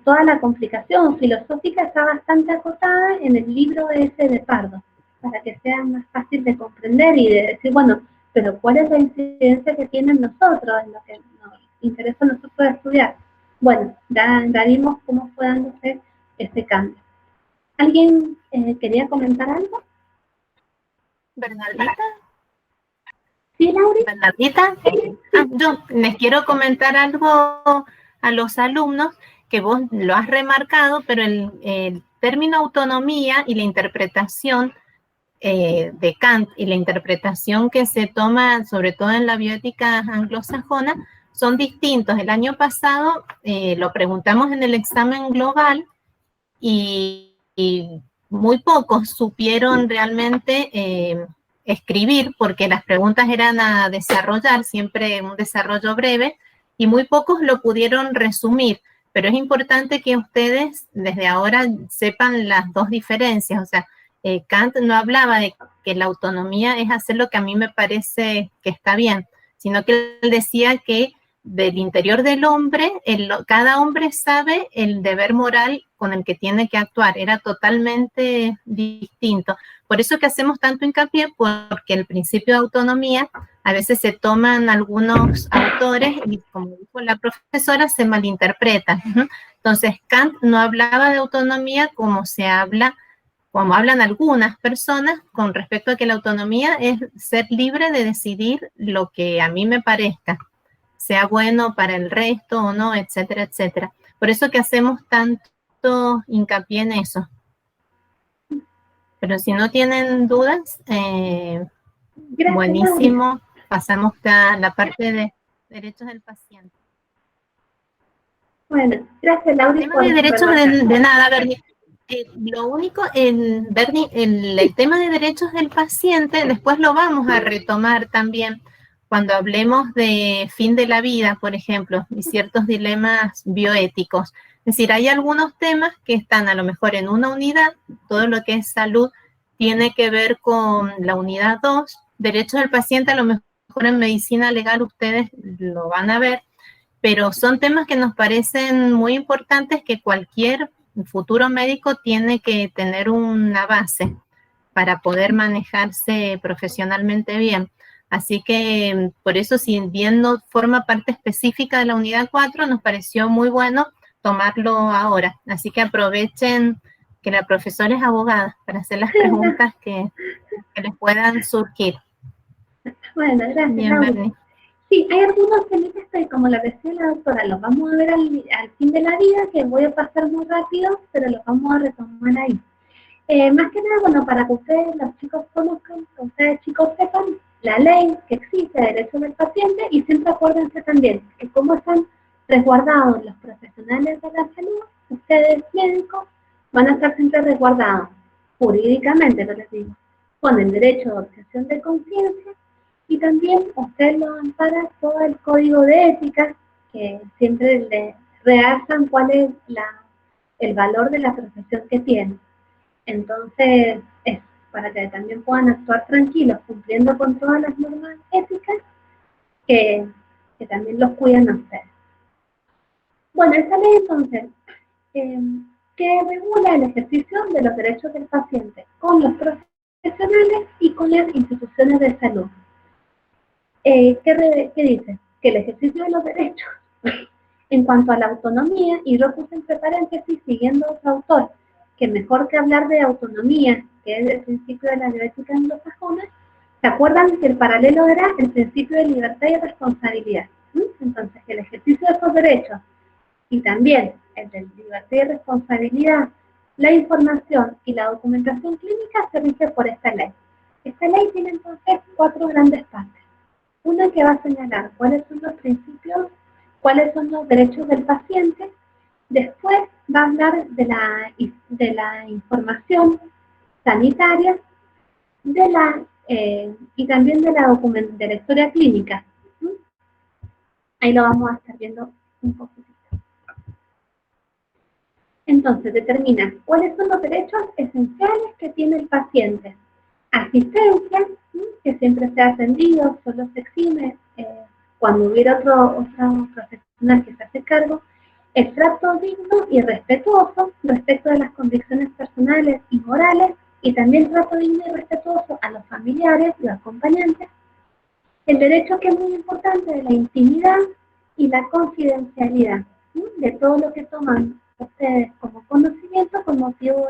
toda la complicación filosófica está bastante acotada en el libro ese de Pardo, para que sea más fácil de comprender y de decir, bueno, pero ¿cuál es la incidencia que tienen nosotros en lo que nos interesa a nosotros estudiar? Bueno, ya vimos cómo fue dándose este cambio. ¿Alguien quería comentar algo? Bernardita. ¿Sí, Laura? Bernardita, yo les quiero comentar algo a los alumnos que vos lo has remarcado, pero el término autonomía y la interpretación de Kant y la interpretación que se toma, sobre todo en la bioética anglosajona, son distintos. El año pasado lo preguntamos en el examen global y muy pocos supieron realmente escribir, porque las preguntas eran a desarrollar, siempre un desarrollo breve, y muy pocos lo pudieron resumir, pero es importante que ustedes desde ahora sepan las dos diferencias. O sea, Kant no hablaba de que la autonomía es hacer lo que a mí me parece que está bien, sino que él decía que del interior del hombre, cada hombre sabe el deber moral con el que tiene que actuar, era totalmente distinto. Por eso que hacemos tanto hincapié, porque el principio de autonomía a veces se toman algunos autores y, como dijo la profesora, se malinterpreta. Entonces, Kant no hablaba de autonomía como hablan algunas personas con respecto a que la autonomía es ser libre de decidir lo que a mí me parezca, sea bueno para el resto o no, etcétera, etcétera. Por eso que hacemos tanto hincapié en eso. Pero si no tienen dudas, Gracias, buenísimo. Laura. Pasamos a la parte de derechos del paciente. Bueno, gracias, Laura. El tema de derechos de nada, Bernie. Lo único, Bernie, el tema de derechos del paciente, después lo vamos a retomar también cuando hablemos de fin de la vida, por ejemplo, y ciertos dilemas bioéticos. Es decir, hay algunos temas que están a lo mejor en una unidad, todo lo que es salud tiene que ver con la unidad 2, derechos del paciente, a lo mejor en medicina legal ustedes lo van a ver, pero son temas que nos parecen muy importantes que cualquier futuro médico tiene que tener una base para poder manejarse profesionalmente bien. Así que por eso, si bien no forma parte específica de la unidad 4, nos pareció muy bueno tomarlo ahora. Así que aprovechen que la profesora es abogada para hacer las preguntas que les puedan surgir. Bueno, gracias, Bien, Laura. Bernie. Sí, hay algunos temitas que, como la decía la doctora, los vamos a ver al fin de la vida, que voy a pasar muy rápido, pero los vamos a retomar ahí. Más que nada, bueno, para que ustedes, los chicos, conozcan, que ustedes, chicos, sepan la ley que existe de derechos del paciente, y siempre acuérdense también que como están resguardados los profesionales de la salud, ustedes, médicos, van a estar siempre resguardados jurídicamente, lo les digo, con el derecho de objeción de conciencia. Y también usted lo ampara todo el código de ética, que siempre le realzan cuál es el valor de la profesión que tiene. Entonces, es para que también puedan actuar tranquilos, cumpliendo con todas las normas éticas que también los cuidan a ustedes. Bueno, esta ley entonces, que regula el ejercicio de los derechos del paciente con los profesionales y con las instituciones de salud. ¿Qué dice? Que el ejercicio de los derechos en cuanto a la autonomía, y lo puse entre paréntesis siguiendo otro autor, que mejor que hablar de autonomía, que es el principio de la bioética anglosajona, ¿se acuerdan que el paralelo era el principio de libertad y responsabilidad? Entonces, el ejercicio de esos derechos y también el de libertad y responsabilidad, la información y la documentación clínica se rige por esta ley. Esta ley tiene entonces 4 grandes partes. Una que va a señalar cuáles son los principios, cuáles son los derechos del paciente. Después va a hablar de la información sanitaria y también de la historia clínica. Ahí lo vamos a estar viendo un poquitito. Entonces, determina cuáles son los derechos esenciales que tiene el paciente. Asistencia, que siempre sea atendido, solo se exime cuando hubiera otro profesional que se hace cargo. El trato digno y respetuoso respecto de las convicciones personales y morales, y también trato digno y respetuoso a los familiares y acompañantes. El derecho, que es muy importante, de la intimidad y la confidencialidad, de todo lo que toman ustedes como conocimiento con motivo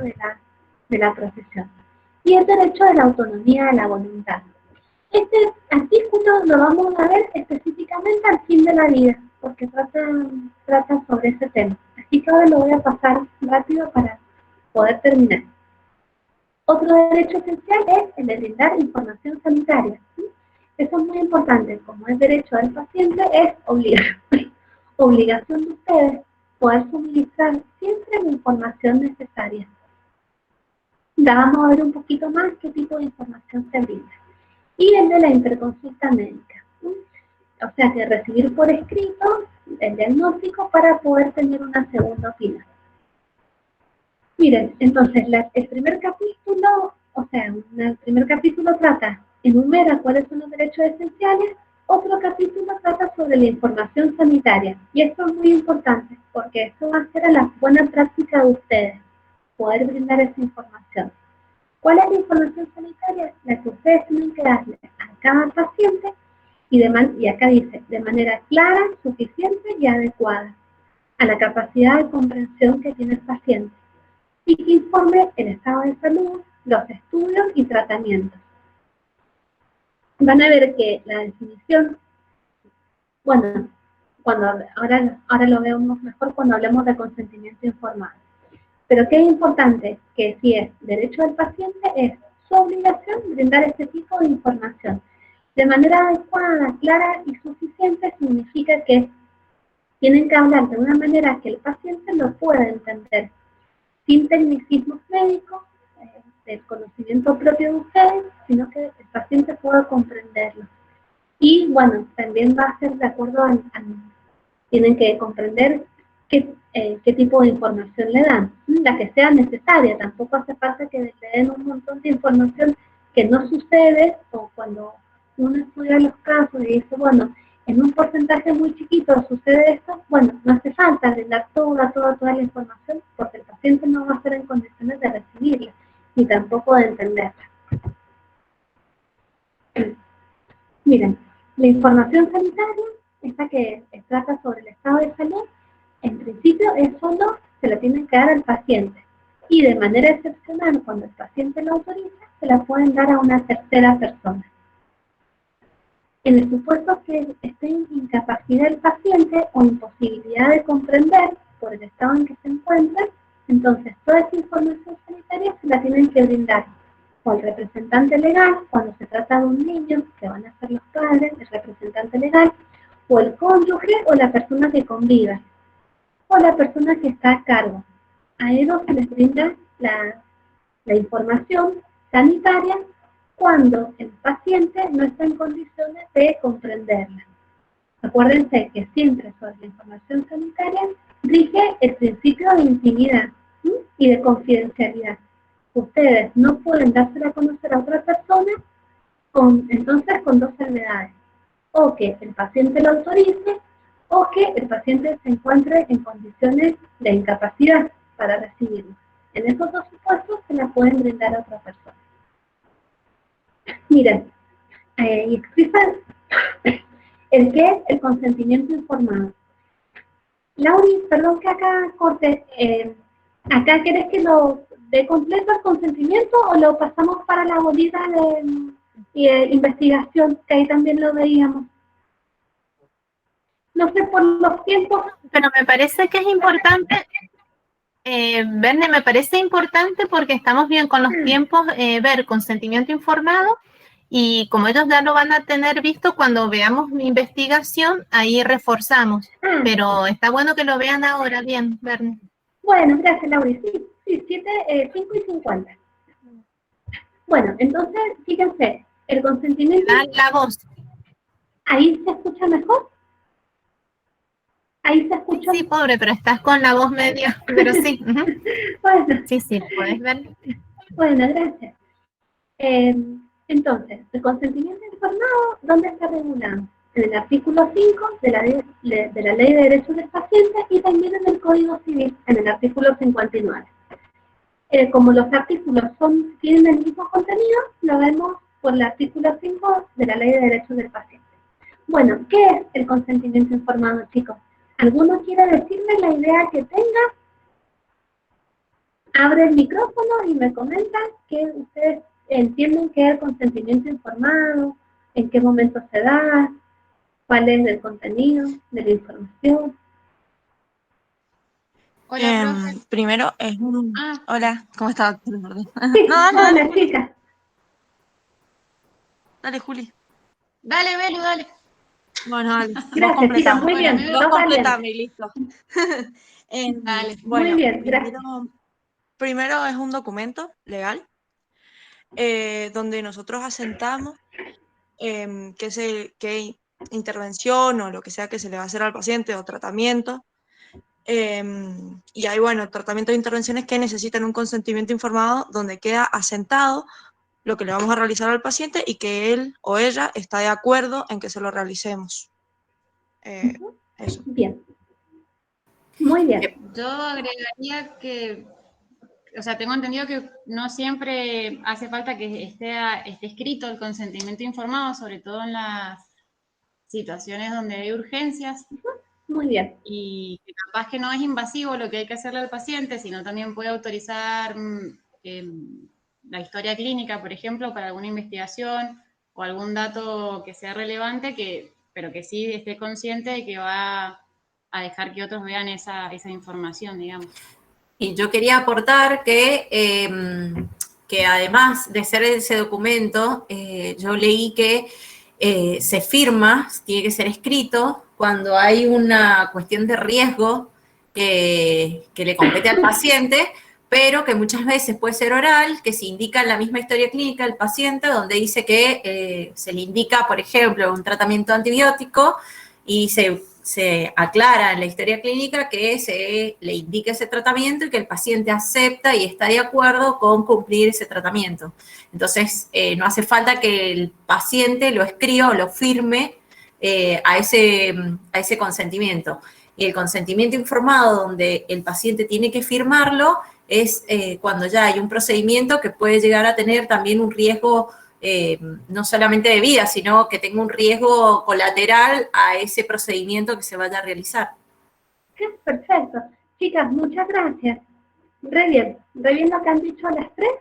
de la profesión. Y el derecho de la autonomía de la voluntad. Este artículo lo vamos a ver específicamente al fin de la vida, porque trata sobre ese tema. Así que ahora lo voy a pasar rápido para poder terminar. Otro derecho esencial es el de brindar información sanitaria. Eso es muy importante. Como es derecho del paciente, es obligación de ustedes poder suministrar siempre la información necesaria. Ya vamos a ver un poquito más qué tipo de información se brinda. Y el de la interconsulta médica. O sea, que recibir por escrito el diagnóstico para poder tener una segunda opinión. Miren, entonces, el primer capítulo, enumera cuáles son los derechos esenciales, Otro capítulo trata sobre la información sanitaria, y esto es muy importante, porque esto va a ser a la buena práctica de ustedes, poder brindar esa información. ¿Cuál es la información sanitaria? La que ustedes tienen que darle a cada paciente, y acá dice, de manera clara, suficiente y adecuada, a la capacidad de comprensión que tiene el paciente, y que informe el estado de salud, los estudios y tratamientos. Van a ver que la definición, bueno, ahora lo vemos mejor cuando hablemos de consentimiento informado. Pero ¿qué es importante? Que si es derecho del paciente, es su obligación brindar este tipo de información. De manera adecuada, clara y suficiente significa que tienen que hablar de una manera que el paciente lo pueda entender, sin tecnicismos médicos, del conocimiento propio de ustedes, sino que el paciente pueda comprenderlo. Y bueno, también va a ser de acuerdo tienen que comprender qué tipo de información le dan, la que sea necesaria. Tampoco hace falta que le den un montón de información que no sucede, o cuando uno estudia los casos y dice, bueno, en un porcentaje muy chiquito sucede esto, bueno, no hace falta brindar toda la información, porque el paciente no va a estar en condiciones de recibirla, ni tampoco de entenderla. Miren, la información sanitaria, esta que trata sobre el estado de salud, en principio es solo se la tienen que dar al paciente, y de manera excepcional, cuando el paciente lo autoriza, se la pueden dar a una tercera persona. En el supuesto que esté en incapacidad del paciente o imposibilidad de comprender por el estado en que se encuentra, entonces toda esa información sanitaria se la tienen que brindar o el representante legal, cuando se trata de un niño, que van a ser los padres, el representante legal, o el cónyuge o la persona que conviva, o la persona que está a cargo. A ellos se les brinda la información sanitaria cuando el paciente no está en condiciones de comprenderla. Acuérdense que siempre sobre la información sanitaria rige el principio de intimidad, ¿sí? Y de confidencialidad. Ustedes no pueden dársela a conocer a otra persona entonces con dos salvedades: o que el paciente lo autorice, o que el paciente se encuentre en condiciones de incapacidad para recibirlo. En esos dos supuestos se la pueden brindar a otra persona. Miren, y explican el que es el consentimiento informado. Lauri, perdón que acá corte, ¿acá querés que lo dé completo el consentimiento o lo pasamos para la bolita de investigación, que ahí también lo veíamos? No sé por los tiempos. Pero me parece que es importante, Verne, me parece importante porque estamos bien con los tiempos, ver consentimiento informado, y como ellos ya lo van a tener visto cuando veamos mi investigación, ahí reforzamos. Pero está bueno que lo vean ahora bien, Verne. Bueno, gracias, Lauri. Sí, 5 y 50. Bueno, entonces, fíjense, el consentimiento... La voz. ¿Ahí se escucha mejor? ¿Ahí se escucha? Sí, pobre, pero estás con la voz media, pero sí. Bueno. Sí, puedes ver. Bueno, gracias. Entonces, el consentimiento informado, ¿dónde está regulado? En el artículo 5 de la Ley de Derechos del Paciente, y también en el Código Civil, en el artículo 59. Como los artículos tienen el mismo contenido, lo vemos por el artículo 5 de la Ley de Derechos del Paciente. Bueno, ¿qué es el consentimiento informado, chicos? ¿Alguno quiere decirme la idea que tenga? Abre el micrófono y me comenta que ustedes entienden qué es el consentimiento informado, en qué momento se da, cuál es el contenido de la información. Hola, profe. Primero es un... Hola, ¿cómo estás? Perdón. Sí, dale, hola, chica. Dale, Juli. Dale, Belu, dale. Bueno, dale. Gracias, chica, muy bien. Vos completame y listo. Dale. Bueno, muy bien, gracias. Primero es un documento legal donde nosotros asentamos qué intervención o lo que sea que se le va a hacer al paciente o tratamiento. Y hay, bueno, tratamientos e intervenciones que necesitan un consentimiento informado donde queda asentado lo que le vamos a realizar al paciente y que él o ella está de acuerdo en que se lo realicemos. Eso. Bien. Muy bien. Yo agregaría que, o sea, tengo entendido que no siempre hace falta que esté escrito el consentimiento informado, sobre todo en las situaciones donde hay urgencias. Muy bien. Y que capaz que no es invasivo lo que hay que hacerle al paciente, sino también puede autorizar la historia clínica, por ejemplo, para alguna investigación o algún dato que sea relevante, pero que sí esté consciente de que va a dejar que otros vean esa información, digamos. Y yo quería aportar que además de ser ese documento, yo leí que se firma, tiene que ser escrito, cuando hay una cuestión de riesgo que le compete al paciente, pero que muchas veces puede ser oral, que se indica en la misma historia clínica del paciente, donde dice que se le indica, por ejemplo, un tratamiento antibiótico y se aclara en la historia clínica que se le indique ese tratamiento y que el paciente acepta y está de acuerdo con cumplir ese tratamiento. Entonces, no hace falta que el paciente lo escriba o lo firme a ese consentimiento. Y el consentimiento informado, donde el paciente tiene que firmarlo, es cuando ya hay un procedimiento que puede llegar a tener también un riesgo no solamente de vida, sino que tenga un riesgo colateral a ese procedimiento que se vaya a realizar. Perfecto. Chicas, muchas gracias. Re bien lo que han dicho las tres,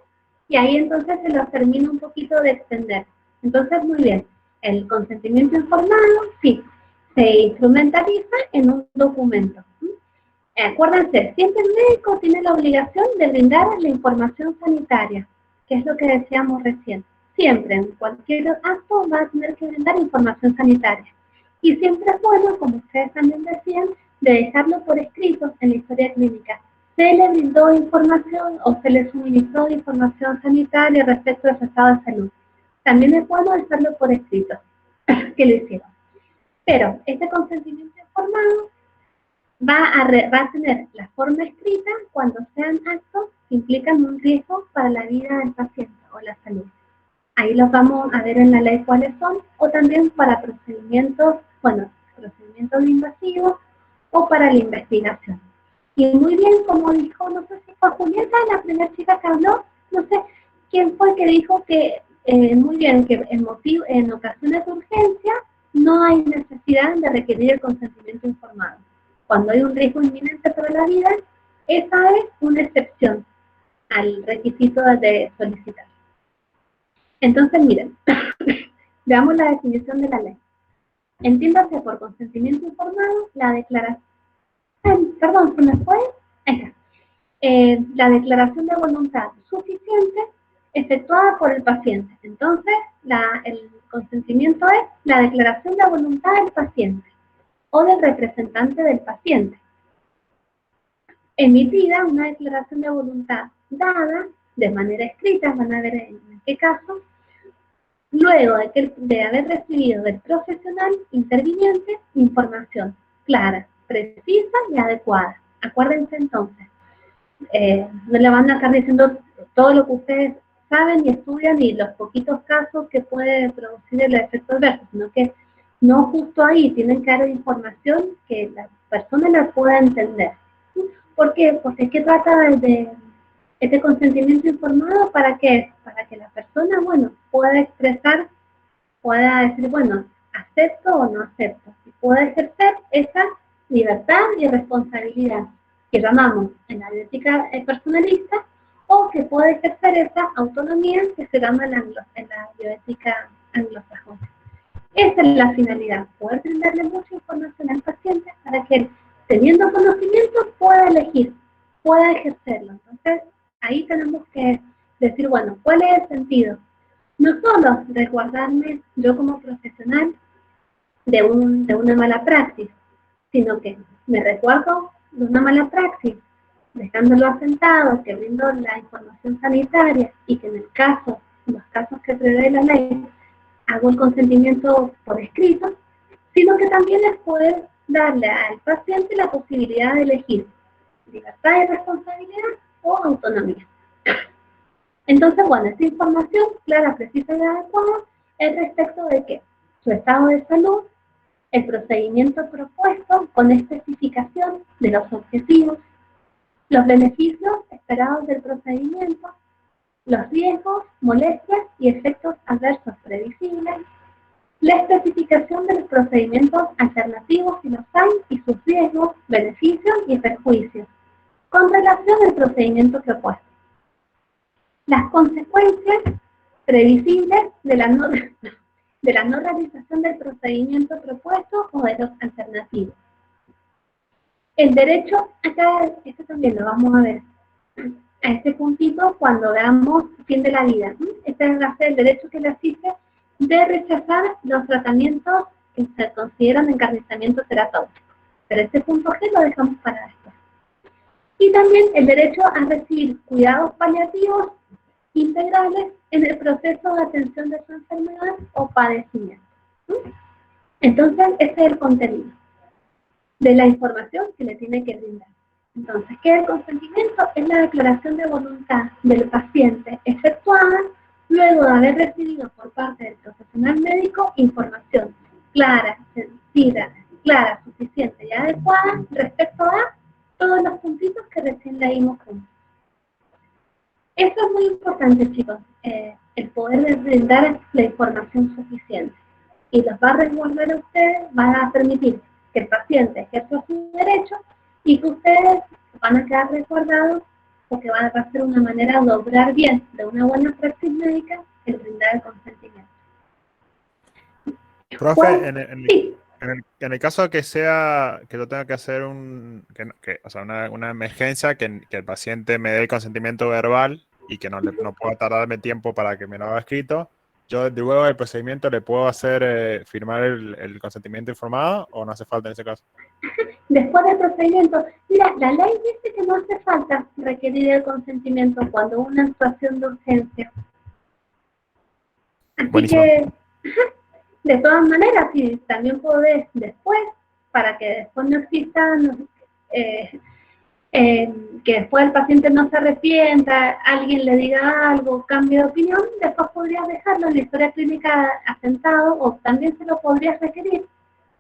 y ahí entonces se los termino un poquito de extender. Entonces, muy bien, el consentimiento informado, sí, se instrumentaliza en un documento. Acuérdense, siempre el médico tiene la obligación de brindar la información sanitaria, que es lo que decíamos recién. Siempre, en cualquier acto, va a tener que brindar información sanitaria. Y siempre es bueno, como ustedes también decían, de dejarlo por escrito en la historia clínica. Se le brindó información o se le suministró información sanitaria respecto de su estado de salud. También es bueno dejarlo por escrito, que lo hicieron. Pero este consentimiento informado va a tener la forma escrita cuando sean actos que implican un riesgo para la vida del paciente o la salud. Ahí los vamos a ver en la ley cuáles son, o también para procedimientos invasivos o para la investigación. Y muy bien, como dijo, no sé si fue Julieta, la primera chica que habló, no sé quién fue que dijo que, muy bien, que en ocasiones de urgencia no hay necesidad de requerir el consentimiento informado. Cuando hay un riesgo inminente para la vida, esa es una excepción al requisito de solicitar. Entonces, miren, veamos la definición de la ley. Entiéndase por consentimiento informado la declaración, perdón, ¿se me fue? La declaración de voluntad suficiente efectuada por el paciente. Entonces, el consentimiento es la declaración de voluntad del paciente o del representante del paciente. Emitida una declaración de voluntad dada de manera escrita, van a ver en qué caso, luego de haber recibido del profesional interviniente información clara, precisa y adecuada. Acuérdense entonces, no le van a estar diciendo todo lo que ustedes saben y estudian y los poquitos casos que puede producir el efecto adverso, sino que no justo ahí, tienen que dar información que la persona la pueda entender. ¿Por qué? Porque ¿qué trata de este consentimiento informado? ¿Para qué? Para que la persona, bueno, pueda expresar, pueda decir, bueno, acepto o no acepto, y pueda ejercer esa libertad y responsabilidad que llamamos en la bioética personalista, o que pueda ejercer esa autonomía que se llama en la bioética anglosajona. Esa es la finalidad, poder brindarle mucha información al paciente para que él, teniendo conocimiento, pueda elegir, pueda ejercerlo. Entonces, ahí tenemos que decir, bueno, ¿cuál es el sentido? No solo resguardarme yo como profesional de una mala praxis, sino que me resguardo de una mala praxis, dejándolo asentado, que brindo la información sanitaria y que en los casos que prevé la ley, hago el consentimiento por escrito, sino que también es poder darle al paciente la posibilidad de elegir libertad y responsabilidad o autonomía. Entonces, bueno, esta información clara, precisa y adecuada es respecto de que su estado de salud, el procedimiento propuesto con especificación de los objetivos, los beneficios esperados del procedimiento, los riesgos, molestias y efectos adversos previsibles, la especificación de los procedimientos alternativos si los hay y sus riesgos, beneficios y perjuicios, con relación al procedimiento propuesto. Las consecuencias previsibles de la no realización del procedimiento propuesto o de los alternativos. El derecho, acá esto también lo vamos a ver a este puntito cuando veamos fin de la vida. Este va a ser el derecho que le asiste de rechazar los tratamientos que se consideran encarnizamiento terapéutico. Pero este punto G lo dejamos para después. Y también el derecho a recibir cuidados paliativos integrales en el proceso de atención de su enfermedad o padecimiento. Entonces, ese es el contenido de la información que le tiene que brindar. Entonces, ¿qué es el consentimiento? Es la declaración de voluntad del paciente efectuada luego de haber recibido por parte del profesional médico información clara, sencilla, clara, suficiente y adecuada respecto a todos los puntitos que recién leímos juntos. Esto es muy importante, chicos, el poder brindar la información suficiente. Y los va a resguardar a ustedes, van a permitir que el paciente ejerza su derecho y que ustedes van a quedar resguardados porque va a ser una manera de obrar bien de una buena praxis médica el brindar el consentimiento. Profe, Sí. en el caso de que sea, que yo tenga que hacer o sea, una emergencia, que el paciente me dé el consentimiento verbal y que no pueda tardarme tiempo para que me lo haga escrito, yo luego del procedimiento le puedo hacer firmar el consentimiento informado o no hace falta en ese caso. Después del procedimiento, mira, la ley dice que no hace falta requerir el consentimiento cuando una situación de urgencia. Así Buenísimo. que, de todas maneras, si también podés después, para que después no exista, que después el paciente no se arrepienta, alguien le diga algo, cambie de opinión, después podrías dejarlo en la historia clínica asentado o también se lo podrías requerir.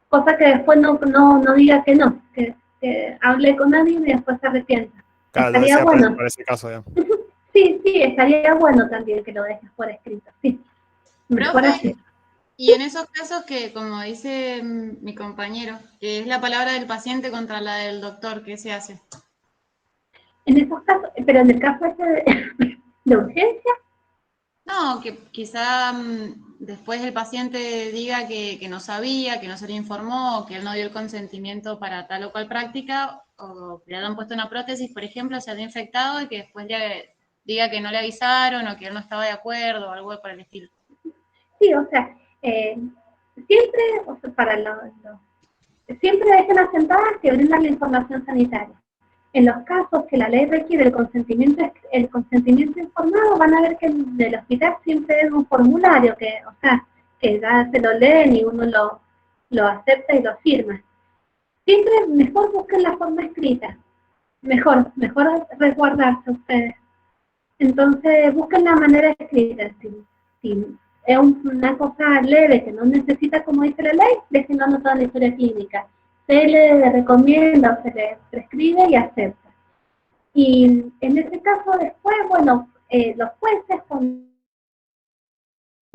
Cosa que después no diga que no, que hable con alguien y después se arrepienta. Claro, Estaría bueno. Para ese caso, digamos. Sí, estaría bueno también que lo dejes por escrito, sí. Mejor así. Y en esos casos que, como dice mi compañero, que es la palabra del paciente contra la del doctor, ¿qué se hace? En esos casos, pero en el caso de urgencia. No, que quizá después el paciente diga que no sabía, que no se le informó, que él no dio el consentimiento para tal o cual práctica, o que le han puesto una prótesis, por ejemplo, se ha infectado y que después le diga que no le avisaron o que él no estaba de acuerdo o algo por el estilo. Sí, o sea, siempre, o sea, siempre dejen asentadas que brindan la información sanitaria. En los casos que la ley requiere el consentimiento informado, van a ver que en el hospital siempre es un formulario que ya se lo leen y uno lo acepta y lo firma. Siempre mejor busquen la forma escrita. Mejor resguardarse ustedes. Entonces, busquen la manera escrita. Si es una cosa leve que no necesita, como dice la ley, déjenlo anotado en la historia clínica. Se le recomienda o se le prescribe y acepta. Y en ese caso después, bueno, los jueces cuando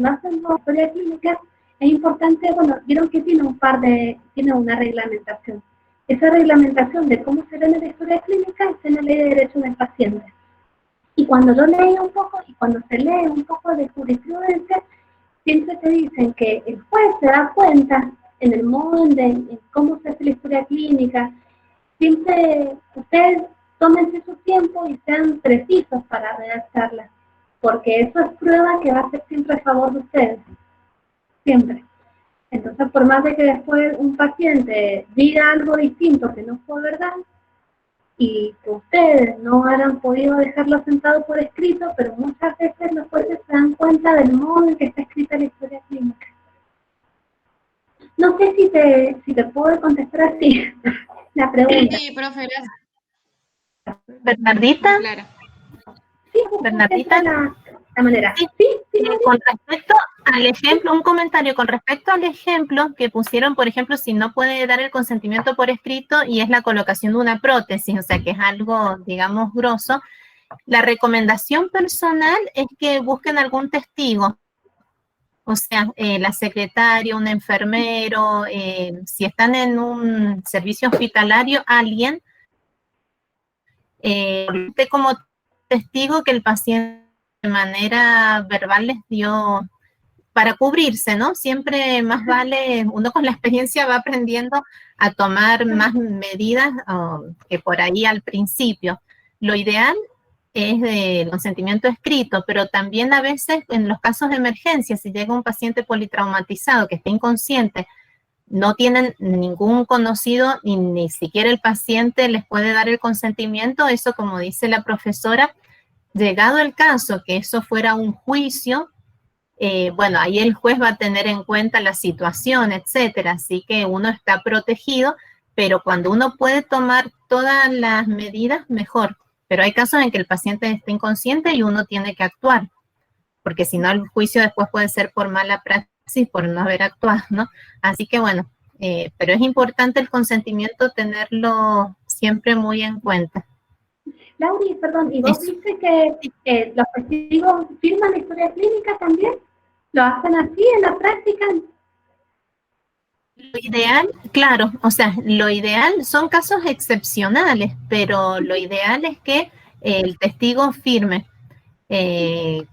hacen la historia clínica, es importante, bueno, vieron que tiene una reglamentación. Esa reglamentación de cómo se ve en la historia clínica está en la Ley de Derechos del Paciente. Y cuando yo leí un poco, y cuando se lee un poco de jurisprudencia, siempre te dicen que el juez se da cuenta en el modo en cómo se hace la historia clínica. Siempre ustedes tómense su tiempo y sean precisos para redactarla, porque eso es prueba que va a ser siempre a favor de ustedes, siempre. Entonces, por más de que después un paciente diga algo distinto que no fue verdad, y que ustedes no hayan podido dejarlo sentado por escrito, pero muchas veces los jueces se dan cuenta del modo en que está escrita la historia clínica. No sé si te puedo contestar así la pregunta. Sí, profe, gracias. Bernardita. Claro. Sí, Bernardita. esta manera. Sí, Sí, con respecto al ejemplo, un comentario con respecto al ejemplo que pusieron, por ejemplo, si no puede dar el consentimiento por escrito y es la colocación de una prótesis, o sea que es algo, digamos, grosso, la recomendación personal es que busquen algún testigo, o sea, la secretaria, un enfermero, si están en un servicio hospitalario, alguien como testigo que el paciente de manera verbal les dio para cubrirse, ¿no? Siempre más vale, uno con la experiencia va aprendiendo a tomar más medidas que por ahí al principio. Lo ideal es el consentimiento escrito, pero también a veces en los casos de emergencia, si llega un paciente politraumatizado que está inconsciente, no tienen ningún conocido y ni siquiera el paciente les puede dar el consentimiento, eso como dice la profesora, llegado el caso que eso fuera un juicio, bueno, ahí el juez va a tener en cuenta la situación, etcétera, así que uno está protegido, pero cuando uno puede tomar todas las medidas, mejor. Pero hay casos en que el paciente está inconsciente y uno tiene que actuar, porque si no el juicio después puede ser por mala praxis, por no haber actuado, ¿no? Así que bueno, pero es importante el consentimiento tenerlo siempre muy en cuenta. Lauri, perdón, ¿y vos viste que los testigos firman la historia clínica también? ¿Lo hacen así en la práctica? Lo ideal, claro, o sea, lo ideal son casos excepcionales, pero lo ideal es que el testigo firme, que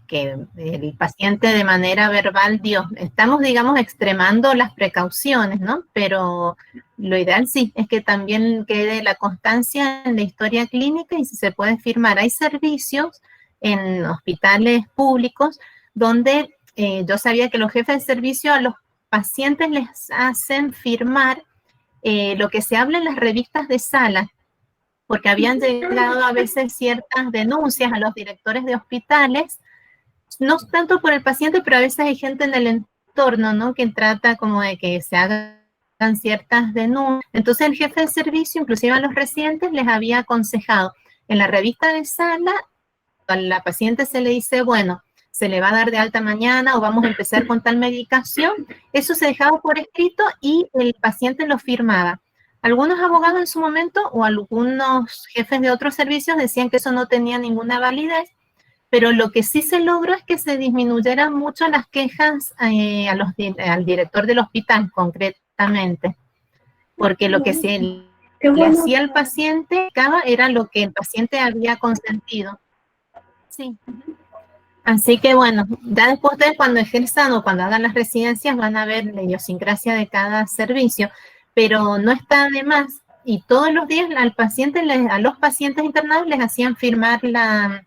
el paciente de manera verbal dio. Estamos, digamos, extremando las precauciones, ¿no? Pero lo ideal sí, es que también quede la constancia en la historia clínica y si se puede firmar. Hay servicios en hospitales públicos donde yo sabía que los jefes de servicio a los pacientes les hacen firmar lo que se habla en las revistas de sala, porque habían llegado a veces ciertas denuncias a los directores de hospitales, no tanto por el paciente, pero a veces hay gente en el entorno, ¿no? Que trata como de que se hagan ciertas denuncias. Entonces el jefe de servicio, inclusive a los residentes, les había aconsejado en la revista de sala, a la paciente se le dice, bueno, se le va a dar de alta mañana o vamos a empezar con tal medicación, eso se dejaba por escrito y el paciente lo firmaba. Algunos abogados en su momento o algunos jefes de otros servicios decían que eso no tenía ninguna validez, pero lo que sí se logró es que se disminuyeran mucho las quejas al director del hospital, concretamente, porque lo que se le hacía al paciente era lo que el paciente había consentido. Sí. Así que bueno, ya después ustedes cuando ejerzan o cuando hagan las residencias van a ver la idiosincrasia de cada servicio, pero no está de más. Y todos los días a los pacientes internados les hacían firmar la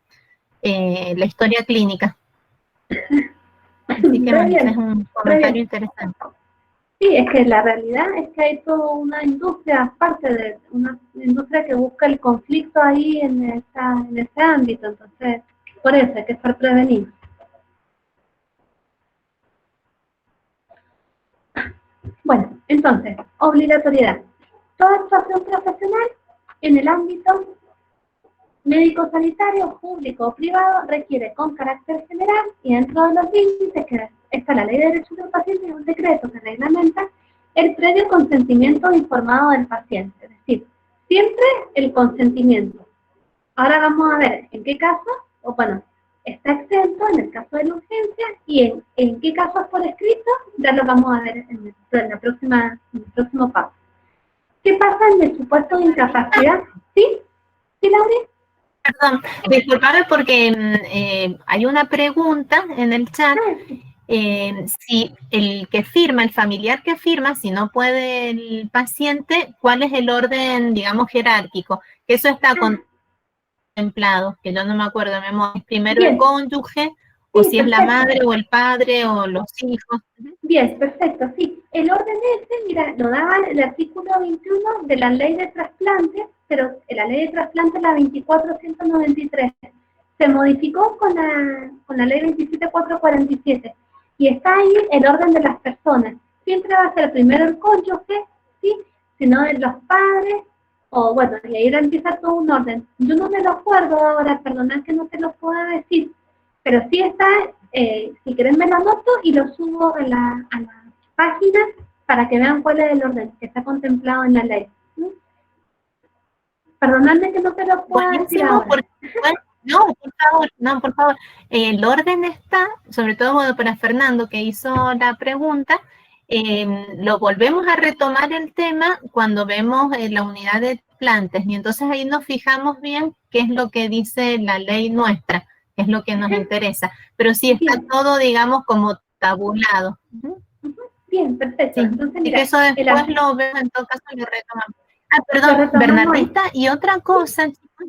historia clínica. Así que bueno, ese es un comentario interesante. Sí, es que la realidad es que hay toda una industria, aparte de una industria que busca el conflicto ahí en ese ámbito, entonces por eso hay que estar prevenidos. Bueno, entonces, obligatoriedad. Toda actuación profesional en el ámbito médico-sanitario, público o privado, requiere con carácter general y dentro de los límites que está la Ley de Derechos del Paciente y un decreto que reglamenta el previo consentimiento informado del paciente. Es decir, siempre el consentimiento. Ahora vamos a ver en qué caso, o bueno, está exento en el caso de la urgencia y en qué casos por escrito, ya lo vamos a ver en el próximo paso. ¿Qué pasa en el supuesto de incapacidad? ¿Sí? ¿Sí, Laura? Perdón, disculpame porque hay una pregunta en el chat. Si el que firma, el familiar que firma, si no puede el paciente, ¿cuál es el orden, digamos, jerárquico? Que eso está contemplado, que yo no me acuerdo de memoria. Primero el cónyuge, o si es la madre o el padre o los hijos. Bien, perfecto, sí. El orden mira, lo daba el artículo 21 de la ley de trasplantes, pero la ley de trasplantes, la 24193, se modificó con la ley 27447. Y está ahí el orden de las personas. Siempre va a ser primero el cónyuge, ¿sí? Si no de los padres, o bueno, y ahí empieza todo un orden. Yo no me lo acuerdo ahora, perdonad que no te lo pueda decir, Pero sí está, si querés me lo anoto y lo subo a la página para que vean cuál es el orden que está contemplado en la ley. ¿Sí? Perdonadme que no te lo pueda decir Buenísimo, ahora. porque, bueno, no, por favor. El orden está, sobre todo bueno, para Fernando que hizo la pregunta, lo volvemos a retomar el tema cuando vemos la unidad de plantas y entonces ahí nos fijamos bien qué es lo que dice la ley nuestra, qué es lo que nos interesa. Pero sí está Bien. todo, digamos, como tabulado. Bien, perfecto. Sí, Entonces, y mira, que eso después lo veo, en todo caso lo retomamos. Ah, lo perdón, retomamos hoy. Bernardita, y otra cosa, chicos,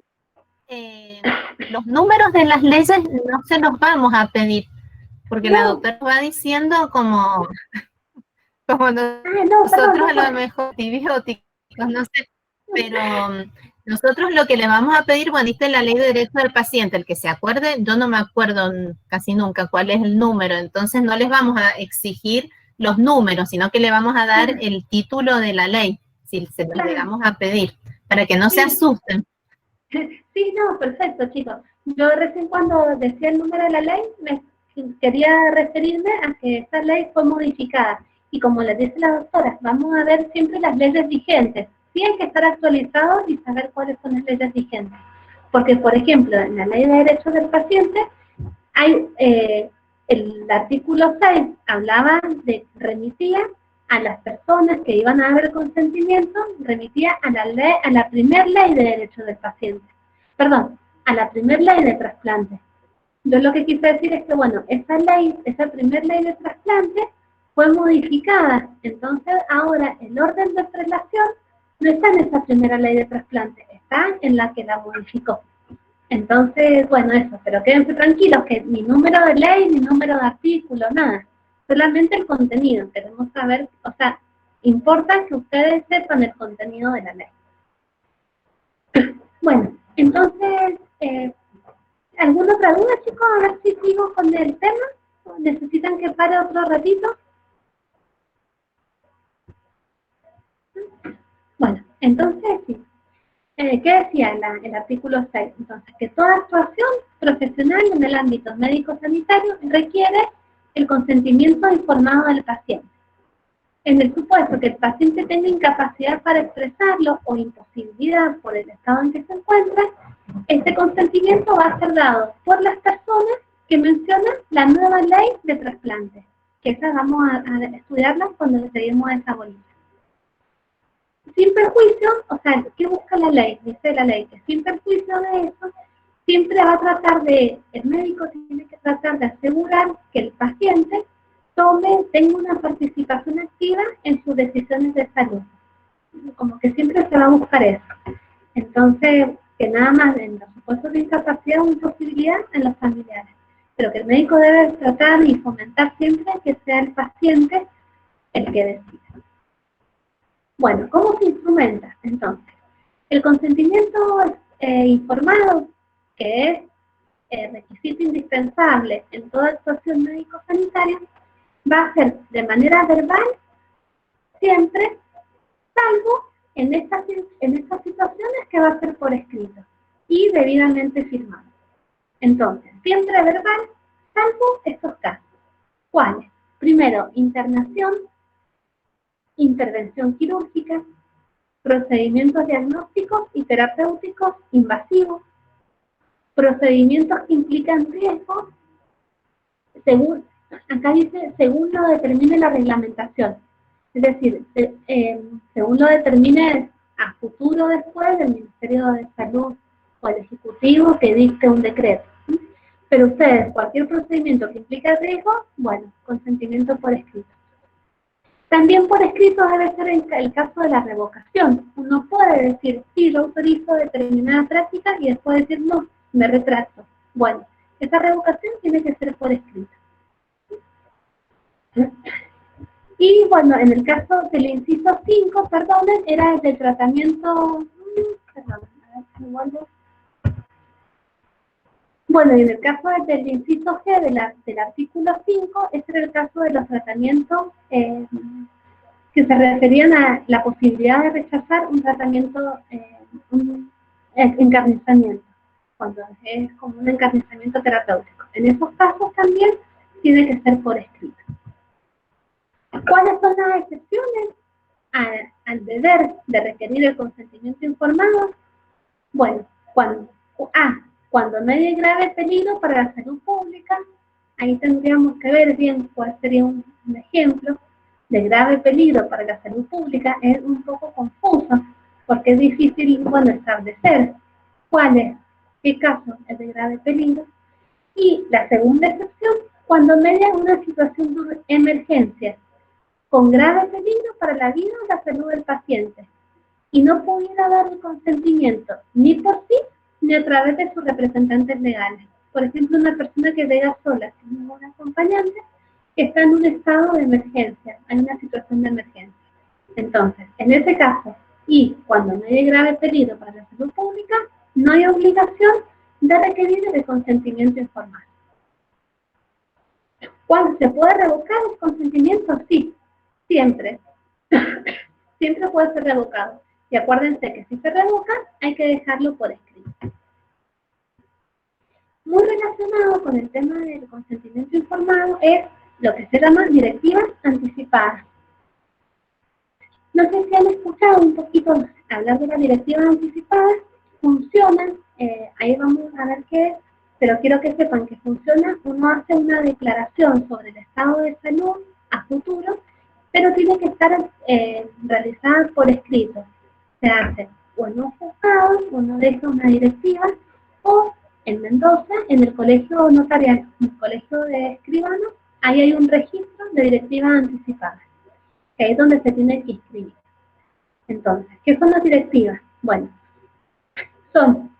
los números de las leyes no se los vamos a pedir, porque la No, doctora va diciendo como no, perdón, nosotros a no, lo mejor antibióticos, no sé, pero nosotros lo que le vamos a pedir, bueno, dice la ley de derecho del paciente, el que se acuerde, yo no me acuerdo casi nunca cuál es el número, entonces no les vamos a exigir los números, sino que le vamos a dar el título de la ley, si se los llegamos a pedir, para que no se asusten. Sí, no, perfecto, chicos. Yo recién cuando decía el número de la ley, me quería referirme a que esta ley fue modificada. Y como les dice la doctora, vamos a ver siempre las leyes vigentes. Sí hay que estar actualizados y saber cuáles son las leyes vigentes. Porque, por ejemplo, en la ley de derechos del paciente, hay el artículo 6 hablaba de, remitía a las personas que iban a dar consentimiento, remitía a la primer ley de derechos del paciente. Perdón, a la primer ley de trasplante. Yo lo que quise decir es que, bueno, esa ley, esa primer ley de trasplante fue modificada. Entonces, ahora el orden de traslación no está en esa primera ley de trasplante, está en la que la modificó. Entonces, bueno, eso, pero quédense tranquilos que ni número de ley, ni número de artículo, nada. Solamente el contenido. Queremos saber, o sea, importa que ustedes sepan el contenido de la ley. Bueno, entonces, ¿alguna otra duda, chicos? A ver si sigo con el tema. ¿Necesitan que pare otro ratito? Bueno, entonces, sí. ¿Qué decía el artículo 6? Entonces, que toda actuación profesional en el ámbito médico-sanitario requiere el consentimiento informado del paciente. En el supuesto que el paciente tenga incapacidad para expresarlo o imposibilidad por el estado en que se encuentra, este consentimiento va a ser dado por las personas que mencionan la nueva ley de trasplante, que esa vamos a estudiarla cuando le seguimos a esa bolita. Sin perjuicio, o sea, ¿qué busca la ley? Dice la ley que sin perjuicio de eso, siempre va a tratar de, el médico tiene que tratar de asegurar que el paciente tenga una participación activa en sus decisiones de salud. Como que siempre se va a buscar eso. Entonces, que nada más en los supuestos de incapacidad o imposibilidad en los familiares. Pero que el médico debe tratar y fomentar siempre que sea el paciente el que decida. Bueno, ¿cómo se instrumenta? Entonces, el consentimiento informado, que es requisito indispensable en toda actuación médico-sanitaria, va a ser de manera verbal siempre, salvo en estas situaciones que va a ser por escrito y debidamente firmado. Entonces, siempre verbal, salvo estos casos. ¿Cuáles? Primero, internación, intervención quirúrgica, procedimientos diagnósticos y terapéuticos invasivos, procedimientos que implican riesgos, acá dice, según lo determine la reglamentación. Es decir, según lo determine a futuro después del Ministerio de Salud o el Ejecutivo que dicte un decreto. Pero ustedes, cualquier procedimiento que implique riesgo, bueno, consentimiento por escrito. También por escrito debe ser el caso de la revocación. Uno puede decir, sí, yo autorizo determinada práctica y después decir, no, me retracto. Bueno, esa revocación tiene que ser por escrito. Y bueno, en el caso del inciso 5, perdonen, era el del tratamiento... Perdón, a ver si vuelvo. Bueno, y en el caso del inciso G del artículo 5, este era el caso de los tratamientos que se referían a la posibilidad de rechazar un tratamiento, un encarnizamiento, cuando es como un encarnizamiento terapéutico. en esos casos también tiene que ser por escrito. ¿Cuáles son las excepciones al deber de requerir el consentimiento informado? Bueno, cuando no hay grave peligro para la salud pública, ahí tendríamos que ver bien cuál sería un ejemplo de grave peligro para la salud pública. Es un poco confuso, porque es difícil, bueno, establecer qué caso es de grave peligro. Y la segunda excepción, cuando media una situación de emergencia con grave peligro para la vida o la salud del paciente y no pudiera dar el consentimiento ni por sí ni a través de sus representantes legales. Por ejemplo, una persona que vea sola sin un acompañante que está en un estado de emergencia, hay una situación de emergencia. Entonces, en ese caso, y cuando no hay grave peligro para la salud pública, no hay obligación de requerir el consentimiento informal. ¿Cuándo se puede revocar el consentimiento? Sí, siempre. Siempre puede ser revocado. Y acuérdense que si se revoca, hay que dejarlo por escrito. Muy relacionado con el tema del consentimiento informado es lo que se llama directivas anticipadas. No sé si han escuchado un poquito hablar de las directivas anticipadas. Funcionan, ahí vamos a ver qué es, pero quiero que sepan que funciona. Uno hace una declaración sobre el estado de salud a futuro, pero tiene que estar realizada por escrito. Se hace o en un juzgado, uno deja una directiva, o en Mendoza, en el colegio notarial, en el colegio de escribanos, ahí hay un registro de directivas anticipadas, que ahí es donde se tiene que inscribir. Entonces, ¿qué son las directivas? Bueno, son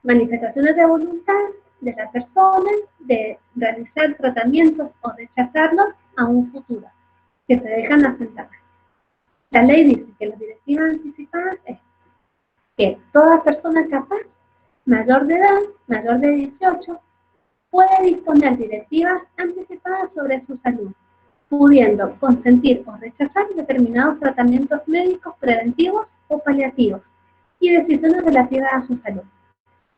manifestaciones de voluntad de la persona de realizar tratamientos o rechazarlos a un futuro, que se dejan asentar. La ley dice que las directivas anticipadas es que toda persona capaz, mayor de edad, mayor de 18, puede disponer directivas anticipadas sobre su salud, pudiendo consentir o rechazar determinados tratamientos médicos preventivos o paliativos y decisiones relativas a su salud.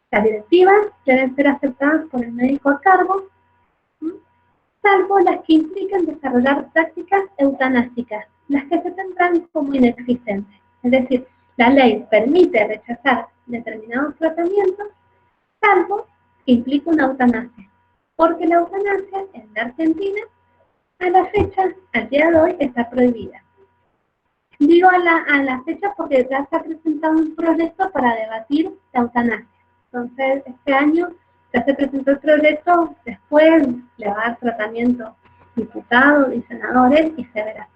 Las directivas deben ser aceptadas por el médico a cargo, salvo las que impliquen desarrollar prácticas eutanásicas, las que se tendrán como inexistentes. Es decir, la ley permite rechazar determinados tratamientos, salvo que implique una eutanasia, porque la eutanasia en la Argentina, a la fecha, al día de hoy, está prohibida. Digo a la fecha porque ya se ha presentado un proyecto para debatir la eutanasia. Entonces, este año ya se presentó el proyecto, después le va a dar tratamiento diputados y senadores y se verá.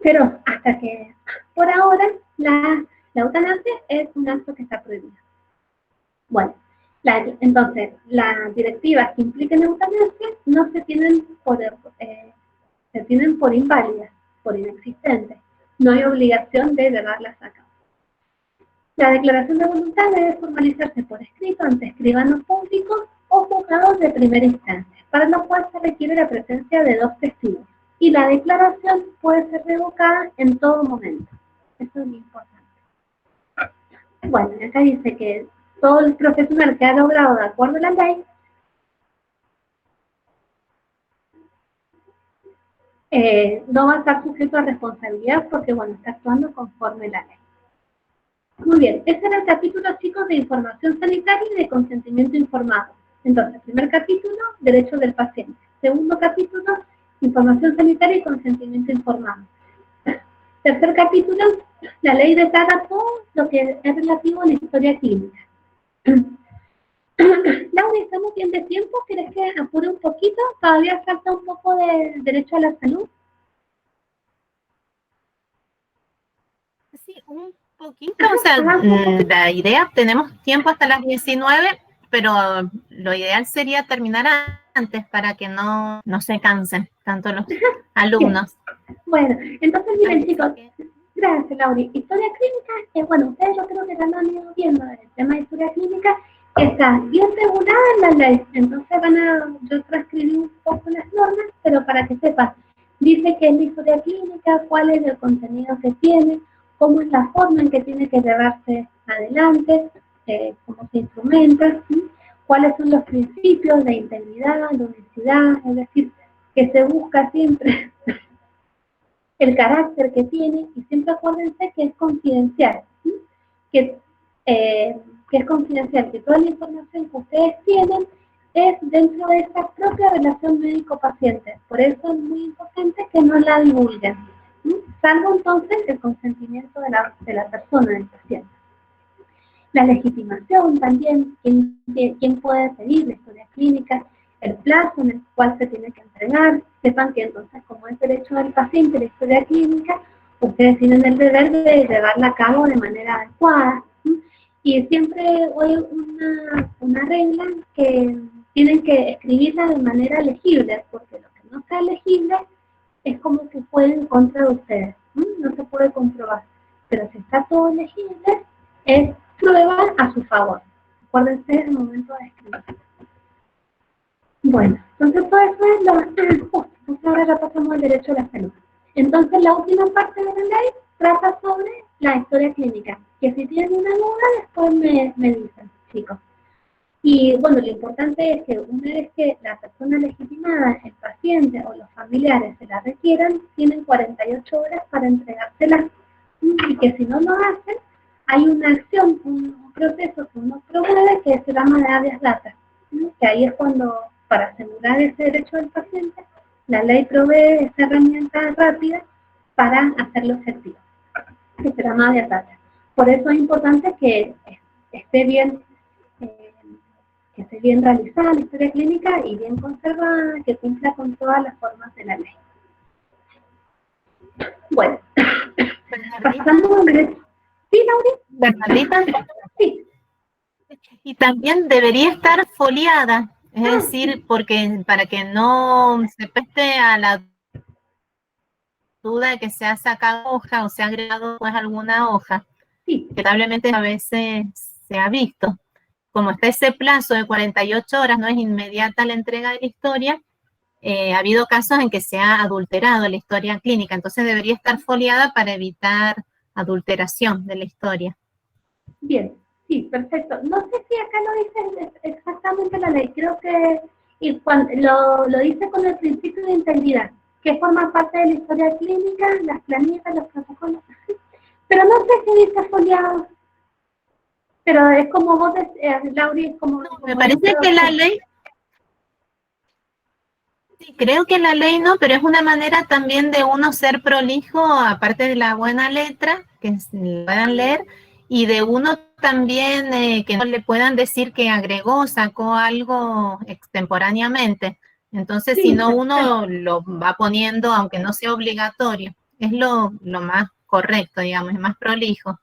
Pero hasta que, por ahora, la eutanasia es un acto que está prohibido. Bueno, entonces, las directivas que impliquen eutanasia no se tienen por inválidas, por inexistentes. No hay obligación de llevarlas a cabo. La declaración de voluntad debe formalizarse por escrito ante escribanos públicos o juzgados de primera instancia, para lo cual se requiere la presencia de 2 testigos. Y la declaración puede ser revocada en todo momento. Eso es muy importante. Bueno, acá dice que todo el profesional que ha logrado de acuerdo a la ley no va a estar sujeto a responsabilidad porque, bueno, está actuando conforme la ley. Muy bien, este era el capítulo, chicos, de información sanitaria y de consentimiento informado. Entonces, primer capítulo, derechos del paciente. Segundo capítulo, información sanitaria y consentimiento informado. Tercer capítulo, la ley detalla todo lo que es relativo a la historia clínica. Laura, ¿estamos bien de tiempo? ¿Quieres que apure un poquito? Todavía falta un poco de derecho a la salud. Sí, un poquito, o sea, la idea, tenemos tiempo hasta las 19, pero lo ideal sería terminar antes para que no se cansen tanto los alumnos. Bueno, entonces miren, chicos, gracias, Lauri. Historia clínica, bueno, ustedes yo creo que ya lo han ido viendo, el tema de historia clínica está bien regulada en la ley, entonces yo transcribí un poco las normas, pero para que sepan, dice que es la historia clínica, cuál es el contenido que tiene, cómo es la forma en que tiene que llevarse adelante, cómo se instrumenta, ¿sí? cuáles son los principios de integridad, de honestidad, es decir, que se busca siempre el carácter que tiene, y siempre acuérdense que es confidencial, ¿sí? que es confidencial, que toda la información que ustedes tienen es dentro de esa propia relación médico-paciente. Por eso es muy importante que no la divulguen, ¿sí? Salvo entonces el consentimiento de la persona, del paciente. La legitimación también, quién puede pedir la historia clínica, el plazo en el cual se tiene que entregar. Sepan que entonces, como es derecho del paciente la historia clínica, ustedes tienen el deber de llevarla a cabo de manera adecuada. ¿Sí? Y siempre hay una regla que tienen que escribirla de manera legible, porque lo que no sea legible es como que puede en contra de ustedes, ¿sí? No se puede comprobar. Pero si está todo legible, es prueba a su favor. Acuérdense en el momento de escribir. Bueno, entonces todo eso es lo... ahora ya pasamos al derecho a la salud. Entonces la última parte de la ley trata sobre la historia clínica, que si tienen una duda después me dicen, chicos. Y bueno, lo importante es que una vez que la persona legitimada, el paciente o los familiares se la requieran, tienen 48 horas para entregársela, y que si no lo hacen, hay una acción, un proceso que uno promueve que se llama de habeas data, ¿sí? Que ahí es cuando, para asegurar ese derecho del paciente, la ley provee esa herramienta rápida para hacerlo efectivo, que se llama habeas data. Por eso es importante que esté bien realizada la historia clínica y bien conservada, que cumpla con todas las formas de la ley. Bueno, pasamos al derecho. ¿Sí, Lauri? Bernardita. Sí. Y también debería estar foliada, es decir, porque para que no se preste a la duda de que se ha sacado hoja o se ha agregado pues alguna hoja. Sí. Lamentablemente a veces se ha visto. Como está ese plazo de 48 horas, no es inmediata la entrega de la historia, ha habido casos en que se ha adulterado la historia clínica, entonces debería estar foliada para evitar adulteración de la historia. Bien, sí, perfecto. No sé si acá lo dice exactamente la ley, creo que lo dice con el principio de integridad, que forma parte de la historia clínica, las planillas, los protocolos, pero no sé si dice foliado. Pero es como vos, Lauri, es como... No, me parece que la ley... Sí, creo que la ley no, pero es una manera también de uno ser prolijo, aparte de la buena letra, que se puedan leer, y de uno también que no le puedan decir que agregó, sacó algo extemporáneamente. Entonces, Sí, si no, uno lo va poniendo, aunque no sea obligatorio. Es lo más correcto, digamos, es más prolijo.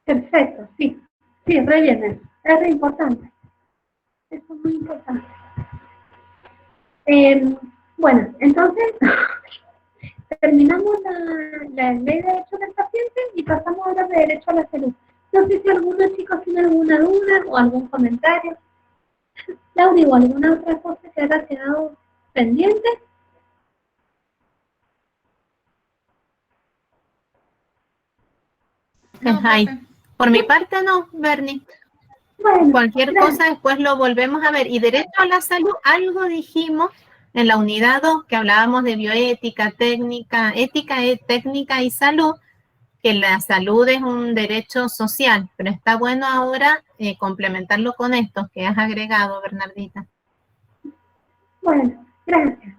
Perfecto, sí. Sí, re bien, es re importante. Eso es muy importante. Bueno, entonces, terminamos la ley de derecho del paciente y pasamos ahora de derecho a la salud. No sé si algunos chicos tienen alguna duda o algún comentario. Laura, ¿o alguna otra cosa que haya quedado pendiente? No, por mi parte no, Bernie. Bueno, cualquier cosa después lo volvemos a ver. Y derecho a la salud, algo dijimos en la unidad 2, que hablábamos de bioética, técnica, ética, técnica y salud, que la salud es un derecho social, pero está bueno ahora complementarlo con esto que has agregado, Bernardita. Bueno, gracias.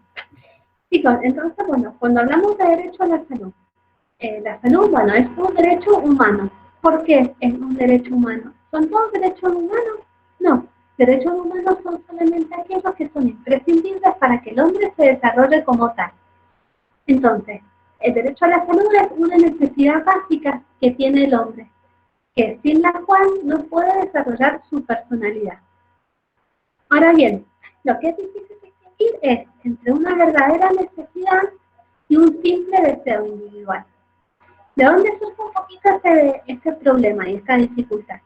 Chicos, entonces, bueno, cuando hablamos de derecho a la salud, bueno, es un derecho humano. ¿Por qué es un derecho humano? ¿Son todos derechos humanos? No. Derechos humanos son solamente aquellos que son imprescindibles para que el hombre se desarrolle como tal. Entonces, el derecho a la salud es una necesidad básica que tiene el hombre, que sin la cual no puede desarrollar su personalidad. Ahora bien, lo que es difícil distinguir es entre una verdadera necesidad y un simple deseo individual. ¿De dónde surge un poquito este problema y esta dificultad?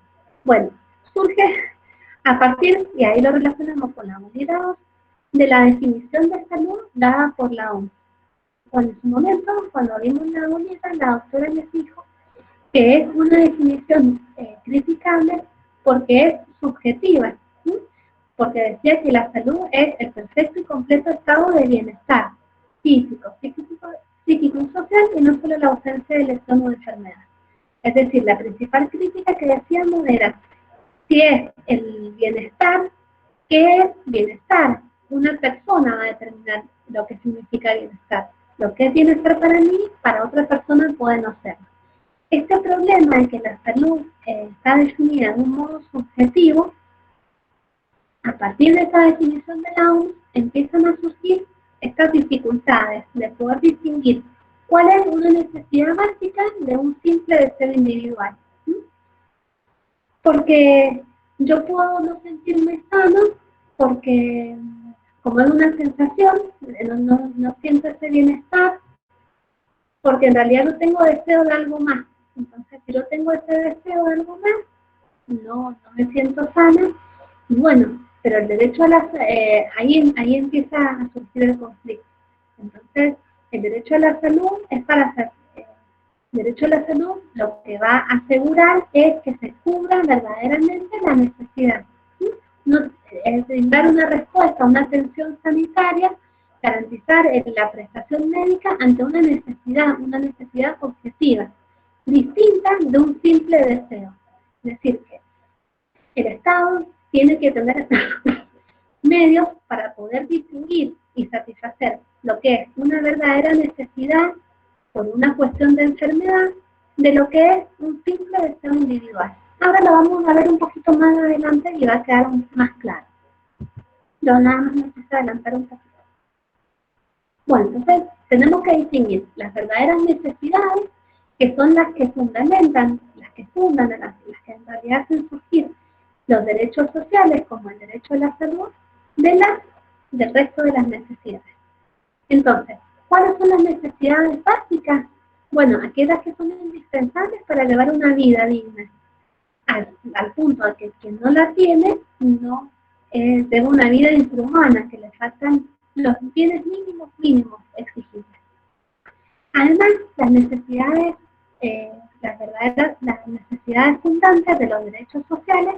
Bueno, surge a partir, y ahí lo relacionamos con la unidad, de la definición de salud dada por la OMS. Bueno, en su momento, cuando vimos la unidad, la doctora les dijo que es una definición criticable porque es subjetiva, ¿sí? porque decía que la salud es el perfecto y completo estado de bienestar físico, psíquico y social, y no solo la ausencia de lesión o de enfermedad. Es decir, la principal crítica que decíamos era, si es el bienestar, ¿qué es bienestar? Una persona va a determinar lo que significa bienestar. Lo que es bienestar para mí, para otra persona puede no serlo. Este problema de que la salud está definida de un modo subjetivo, a partir de esa definición de la OMS, empiezan a surgir estas dificultades de poder distinguir cuál es una necesidad básica de un simple deseo individual. ¿Sí? Porque yo puedo no sentirme sano porque, como es una sensación, no siento ese bienestar, porque en realidad no tengo deseo de algo más. Entonces, si yo tengo ese deseo de algo más, no me siento sana. Y bueno, pero el derecho a la ahí empieza a surgir el conflicto. Entonces, el derecho a la salud es para hacer. El derecho a la salud lo que va a asegurar es que se cubra verdaderamente la necesidad. ¿Sí? No, es brindar una respuesta, una atención sanitaria, garantizar la prestación médica ante una necesidad objetiva, distinta de un simple deseo. Es decir, que el Estado tiene que tener medios para poder distinguir y satisfacer lo que es una verdadera necesidad por una cuestión de enfermedad de lo que es un simple deseo individual. Ahora lo vamos a ver un poquito más adelante y va a quedar más claro. Yo nada más necesito adelantar un poquito. Bueno, entonces tenemos que distinguir las verdaderas necesidades, que son las que fundamentan, las que en realidad hacen surgir los derechos sociales, como el derecho a la salud, del resto de las necesidades. Entonces, ¿cuáles son las necesidades básicas? Bueno, aquellas que son indispensables para llevar una vida digna, al punto de que quien no la tiene, no lleva una vida infrahumana, que le faltan los bienes mínimos exigibles. Además, las necesidades, las necesidades fundantes de los derechos sociales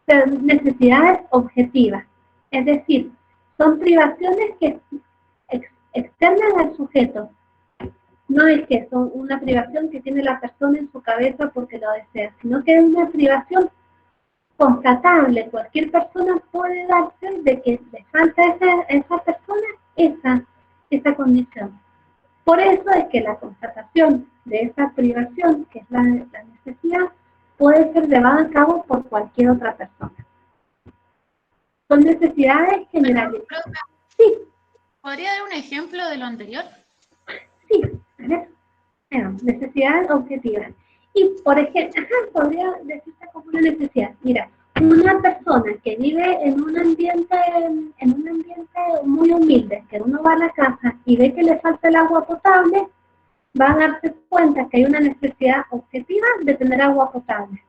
son necesidades objetivas, es decir, son privaciones que externan al sujeto. No es que son una privación que tiene la persona en su cabeza porque lo desea, sino que es una privación constatable. Cualquier persona puede darse de que le falta a esa persona esa condición. Por eso es que la constatación de esa privación, que es la necesidad, puede ser llevada a cabo por cualquier otra persona. Son necesidades generales. Sí. ¿Podría dar un ejemplo de lo anterior? Sí, a ver. Necesidades objetivas. Y, por ejemplo, podría decirse como una necesidad. Mira, una persona que vive en un ambiente muy humilde, que uno va a la casa y ve que le falta el agua potable, va a darse cuenta que hay una necesidad objetiva de tener agua potable.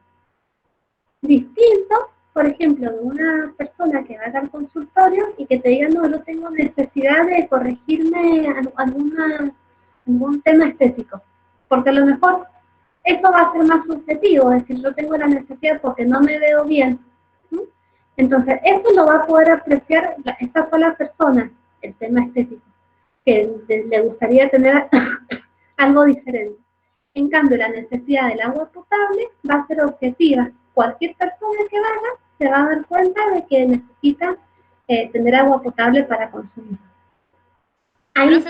Distinto, por ejemplo, de una persona que va al consultorio y que te diga, no tengo necesidad de corregirme algún tema estético, porque a lo mejor eso va a ser más subjetivo, es decir, yo tengo la necesidad porque no me veo bien. ¿Sí? Entonces, eso lo va a poder apreciar esta sola persona, el tema estético, que le gustaría tener algo diferente. En cambio, la necesidad del agua potable va a ser objetiva. Cualquier persona que vaya se va a dar cuenta de que necesita tener agua potable para consumir. Ahí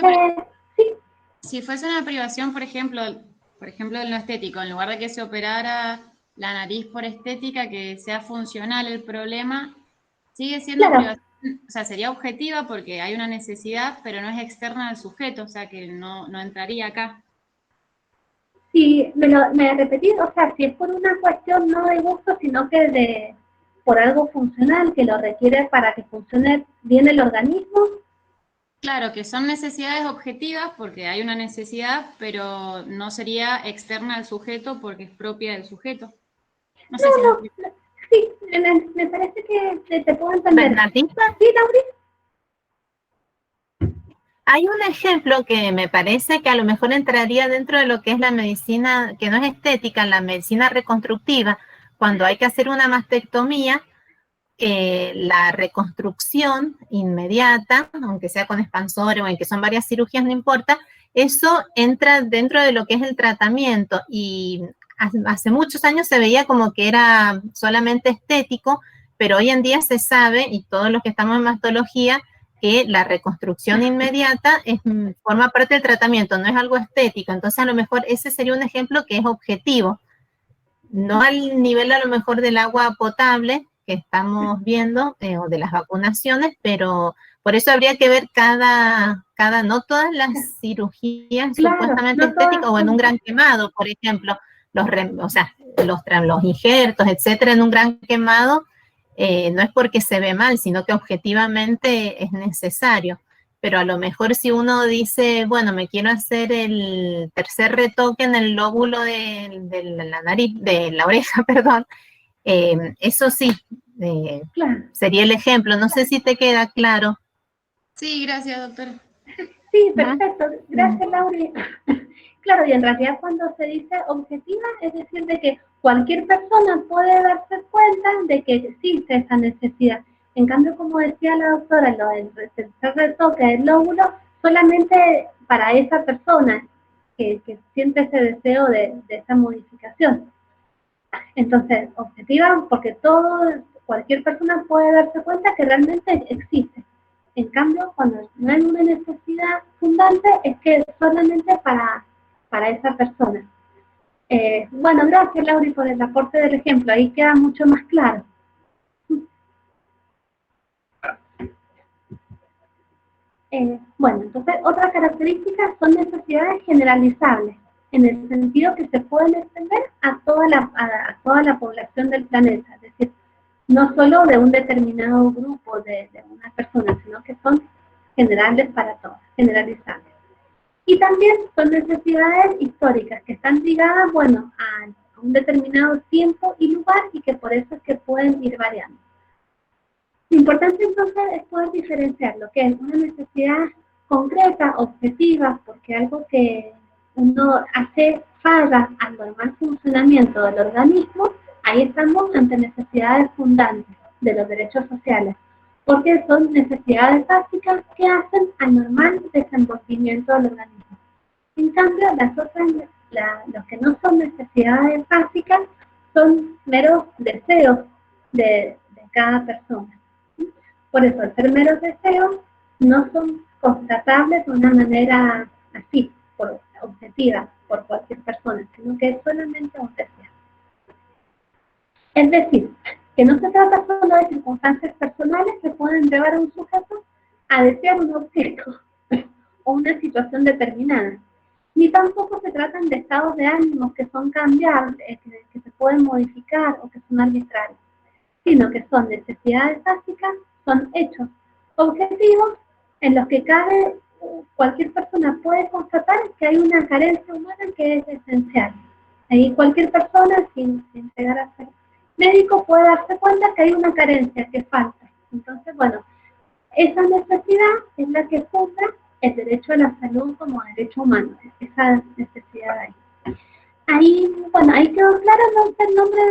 sí. Si fuese una privación, por ejemplo, en lo estético, en lugar de que se operara la nariz por estética, que sea funcional el problema, sigue siendo privación, o sea, sería objetiva porque hay una necesidad, pero no es externa al sujeto, o sea, que no entraría acá. Sí, me repetí, o sea, si es por una cuestión no de gusto, sino que por algo funcional, que lo requiere para que funcione bien el organismo. Claro, que son necesidades objetivas porque hay una necesidad, pero no sería externa al sujeto porque es propia del sujeto. No sé sí, me parece que te puedo entender. ¿Bernardita? Sí, Lauri. Hay un ejemplo que me parece que a lo mejor entraría dentro de lo que es la medicina, que no es estética, la medicina reconstructiva, cuando hay que hacer una mastectomía, la reconstrucción inmediata, aunque sea con expansores o en que son varias cirugías, no importa, eso entra dentro de lo que es el tratamiento, y hace muchos años se veía como que era solamente estético, pero hoy en día se sabe, y todos los que estamos en mastología, que la reconstrucción inmediata forma parte del tratamiento, no es algo estético. Entonces a lo mejor ese sería un ejemplo que es objetivo, no al nivel a lo mejor del agua potable que estamos viendo, o de las vacunaciones, pero por eso habría que ver no todas las cirugías Claro, supuestamente no todas estéticas, o en un son- gran quemado, por ejemplo, los injertos, etcétera, en un gran quemado, no es porque se ve mal, sino que objetivamente es necesario. Pero a lo mejor si uno dice, bueno, me quiero hacer el tercer retoque en el lóbulo de la nariz, de la oreja, perdón, eso sí, Claro. sería el ejemplo. No sé si te queda claro. Sí, gracias, doctora. Sí, perfecto. Gracias, Lauri. Claro, y en realidad cuando se dice objetiva, es decir, de que cualquier persona puede darse cuenta de que existe esa necesidad. En cambio, como decía la doctora, lo del tercer retoque del lóbulo, solamente para esa persona que siente ese deseo de esa modificación. Entonces, objetiva, porque cualquier persona puede darse cuenta que realmente existe. En cambio, cuando no hay una necesidad fundante, es que es solamente para esa persona. Bueno, gracias, Lauri, por el aporte del ejemplo. Ahí queda mucho más claro. Bueno, entonces, otras características son necesidades generalizables, en el sentido que se pueden extender a toda la población del planeta. Es decir, no solo de un determinado grupo de una persona, sino que son generales para todos, generalizables. Y también son necesidades históricas que están ligadas, bueno, a un determinado tiempo y lugar, y que por eso es que pueden ir variando. Lo importante entonces es poder diferenciar lo que es una necesidad concreta, objetiva, porque algo que uno hace falla al normal funcionamiento del organismo, ahí estamos ante necesidades fundantes de los derechos sociales, porque son necesidades básicas que hacen al normal desenvolvimiento del organismo. En cambio, los que no son necesidades básicas son meros deseos de cada persona. Por eso, al ser meros deseos, no son constatables de una manera así, objetiva, por cualquier persona, sino que es solamente un deseo. Es decir, que no se trata solo de circunstancias personales que pueden llevar a un sujeto a desear un objeto o una situación determinada, ni tampoco se tratan de estados de ánimos que son cambiables, que se pueden modificar o que son arbitrarios, sino que son necesidades básicas, son hechos objetivos en los que cualquier persona puede constatar que hay una carencia humana que es esencial. Ahí cualquier persona, sin llegar a ser médico, puede darse cuenta que hay una carencia que falta. Entonces, bueno, esa necesidad es la que funda el derecho a la salud como derecho humano, esa necesidad ahí. Ahí, bueno, ahí quedó claro, no sé el nombre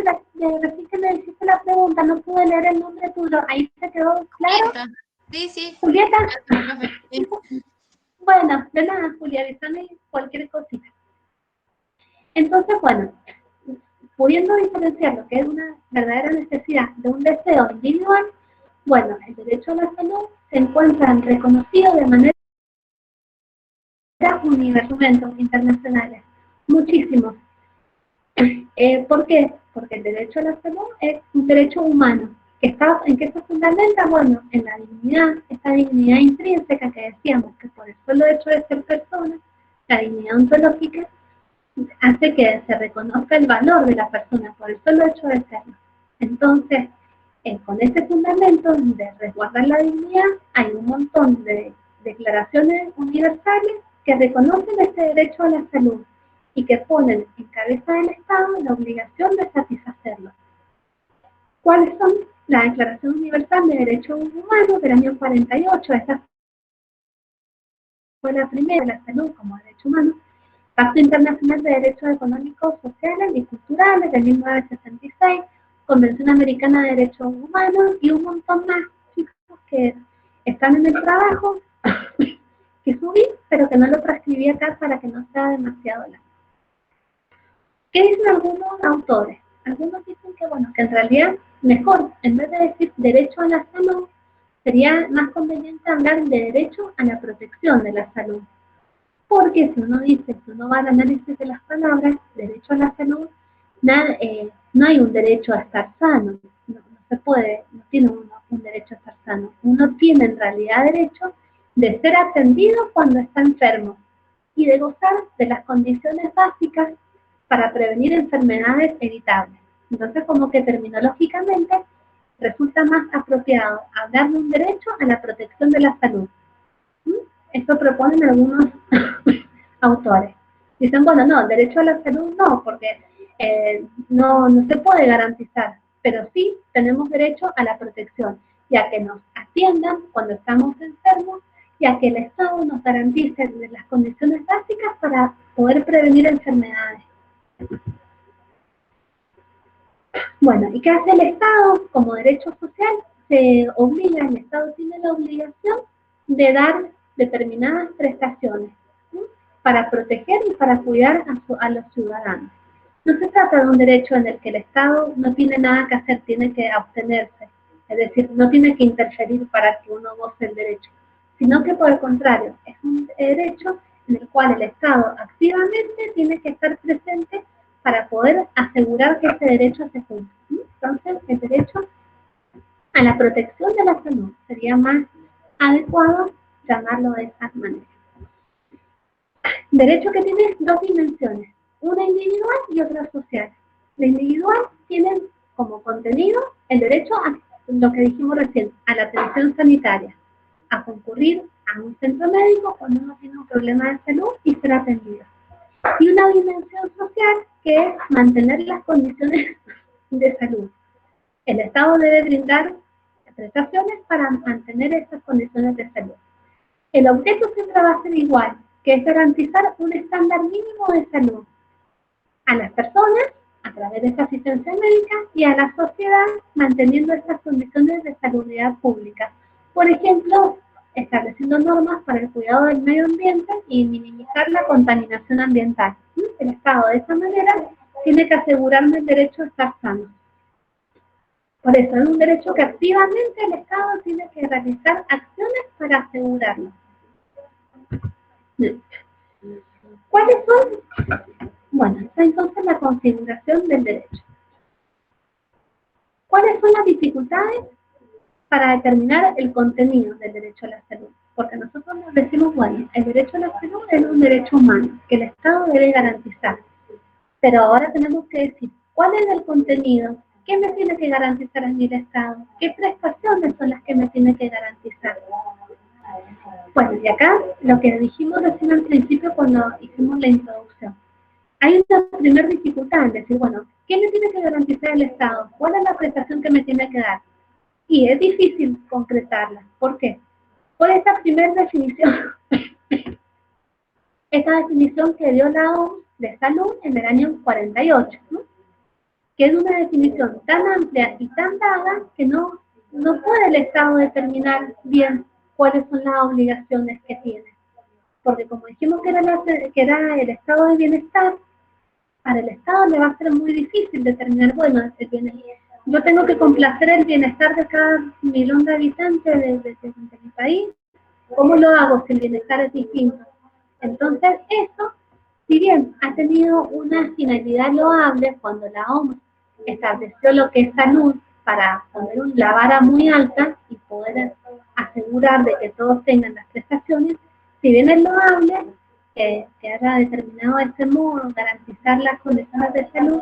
recién que me hiciste la pregunta, no pude leer el nombre tuyo, ahí se quedó claro. Julieta. Sí, sí. ¿Julieta? Sí. Bueno, de nada, Julia, avísame cualquier cosita. Entonces, bueno, pudiendo diferenciar lo que es una verdadera necesidad de un deseo individual, bueno, el derecho a la salud se encuentra reconocido de manera universales internacionales, muchísimos. ¿Por qué? Porque el derecho a la salud es un derecho humano. ¿En qué se fundamenta? Bueno, en la dignidad, esa dignidad intrínseca que decíamos, que por el solo hecho de ser persona, la dignidad ontológica, hace que se reconozca el valor de la persona por el solo hecho de serlo. Entonces, con ese fundamento de resguardar la dignidad, hay un montón de declaraciones universales que reconocen este derecho a la salud y que ponen en cabeza del Estado la obligación de satisfacerlo. ¿Cuáles son? La Declaración Universal de Derechos Humanos del año 48, esta fue la primera, la salud como derecho humano. Pacto Internacional de Derechos Económicos, Sociales y Culturales de 1966, Convención Americana de Derechos Humanos y un montón más chicos que están en el trabajo que subí, pero que no lo transcribí acá para que no sea demasiado largo. ¿Qué dicen algunos autores? Algunos dicen que, bueno, que en realidad mejor, en vez de decir derecho a la salud, sería más conveniente hablar de derecho a la protección de la salud. Porque si uno dice, si uno va al análisis de las palabras, derecho a la salud, no hay un derecho a estar sano, no se puede, no tiene uno un derecho a estar sano. Uno tiene en realidad derecho de ser atendido cuando está enfermo y de gozar de las condiciones básicas para prevenir enfermedades evitables. Entonces, como que terminológicamente resulta más apropiado hablar de un derecho a la protección de la salud. Esto proponen algunos autores. Dicen, bueno, no, derecho a la salud no, porque no se puede garantizar, pero sí tenemos derecho a la protección, y a que nos atiendan cuando estamos enfermos, y a que el Estado nos garantice las condiciones básicas para poder prevenir enfermedades. Bueno, ¿y qué hace el Estado? Como derecho social, el Estado tiene la obligación de dar determinadas prestaciones, ¿sí?, para proteger y para cuidar a los ciudadanos. No se trata de un derecho en el que el Estado no tiene nada que hacer, tiene que abstenerse, es decir, no tiene que interferir para que uno goce el derecho, sino que por el contrario, es un derecho en el cual el Estado activamente tiene que estar presente para poder asegurar que ese derecho se cumpla. Entonces, el derecho a la protección de la salud sería más adecuado llamarlo de esa manera. Derecho que tiene dos dimensiones, una individual y otra social. La individual tiene como contenido el derecho a lo que dijimos recién, a la atención sanitaria, a concurrir a un centro médico cuando uno tiene un problema de salud y ser atendido. Y una dimensión social que es mantener las condiciones de salud. El Estado debe brindar prestaciones para mantener esas condiciones de salud. El objeto siempre va a ser igual, que es garantizar un estándar mínimo de salud a las personas a través de esta asistencia médica y a la sociedad manteniendo estas condiciones de salubridad pública. Por ejemplo, estableciendo normas para el cuidado del medio ambiente y minimizar la contaminación ambiental. El Estado de esa manera tiene que asegurarme el derecho a estar sano. Por eso es un derecho que activamente el Estado tiene que realizar acciones para asegurarlo. ¿Cuáles son? Bueno, está entonces la configuración del derecho. ¿Cuáles son las dificultades para determinar el contenido del derecho a la salud? Porque nosotros nos decimos, bueno, el derecho a la salud es un derecho humano que el Estado debe garantizar. Pero ahora tenemos que decir, ¿cuál es el contenido? ¿Qué me tiene que garantizar a mí el Estado? ¿Qué prestaciones son las que me tiene que garantizar? Bueno, y acá lo que dijimos recién al principio cuando hicimos la introducción. Hay una primera dificultad en decir, bueno, ¿qué me tiene que garantizar el Estado? ¿Cuál es la prestación que me tiene que dar? Y es difícil concretarla. ¿Por qué? Por esta primera definición. Esta definición que dio la OMS de salud en el año 48, ¿no?, que es una definición tan amplia y tan dada que no puede el Estado determinar bien cuáles son las obligaciones que tiene. Porque como dijimos que era el estado de bienestar, para el Estado le va a ser muy difícil determinar, bueno, yo tengo que complacer el bienestar de cada 1.000.000 de habitantes de mi país. ¿Cómo lo hago si el bienestar es distinto? Entonces, eso, si bien ha tenido una finalidad loable cuando la OMS estableció lo que es salud para poner la vara muy alta y poder asegurar de que todos tengan las prestaciones, si bien es loable que haya determinado de este modo garantizar las condiciones de salud,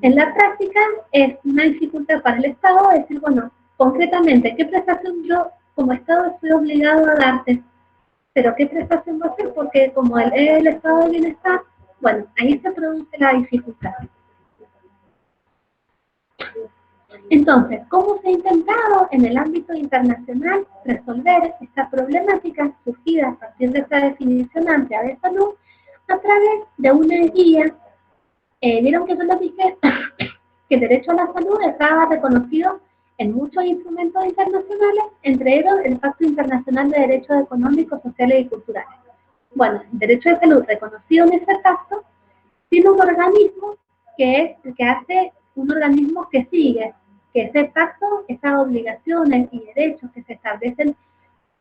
en la práctica es una dificultad para el Estado decir, bueno, concretamente, ¿qué prestación yo como Estado estoy obligado a darte? Pero ¿qué prestación va a hacer? Porque como es el estado de bienestar, bueno, ahí se produce la dificultad. Entonces, ¿cómo se ha intentado en el ámbito internacional resolver esta problemática surgida a partir de esta definición amplia de salud a través de una guía? Vieron que yo les dije que el derecho a la salud estaba reconocido en muchos instrumentos internacionales, entre ellos el Pacto Internacional de Derechos Económicos, Sociales y Culturales. Bueno, el derecho de salud reconocido en ese pacto tiene un organismo que es el que hace un organismo que sigue, que ese pacto, esas obligaciones y derechos que se establecen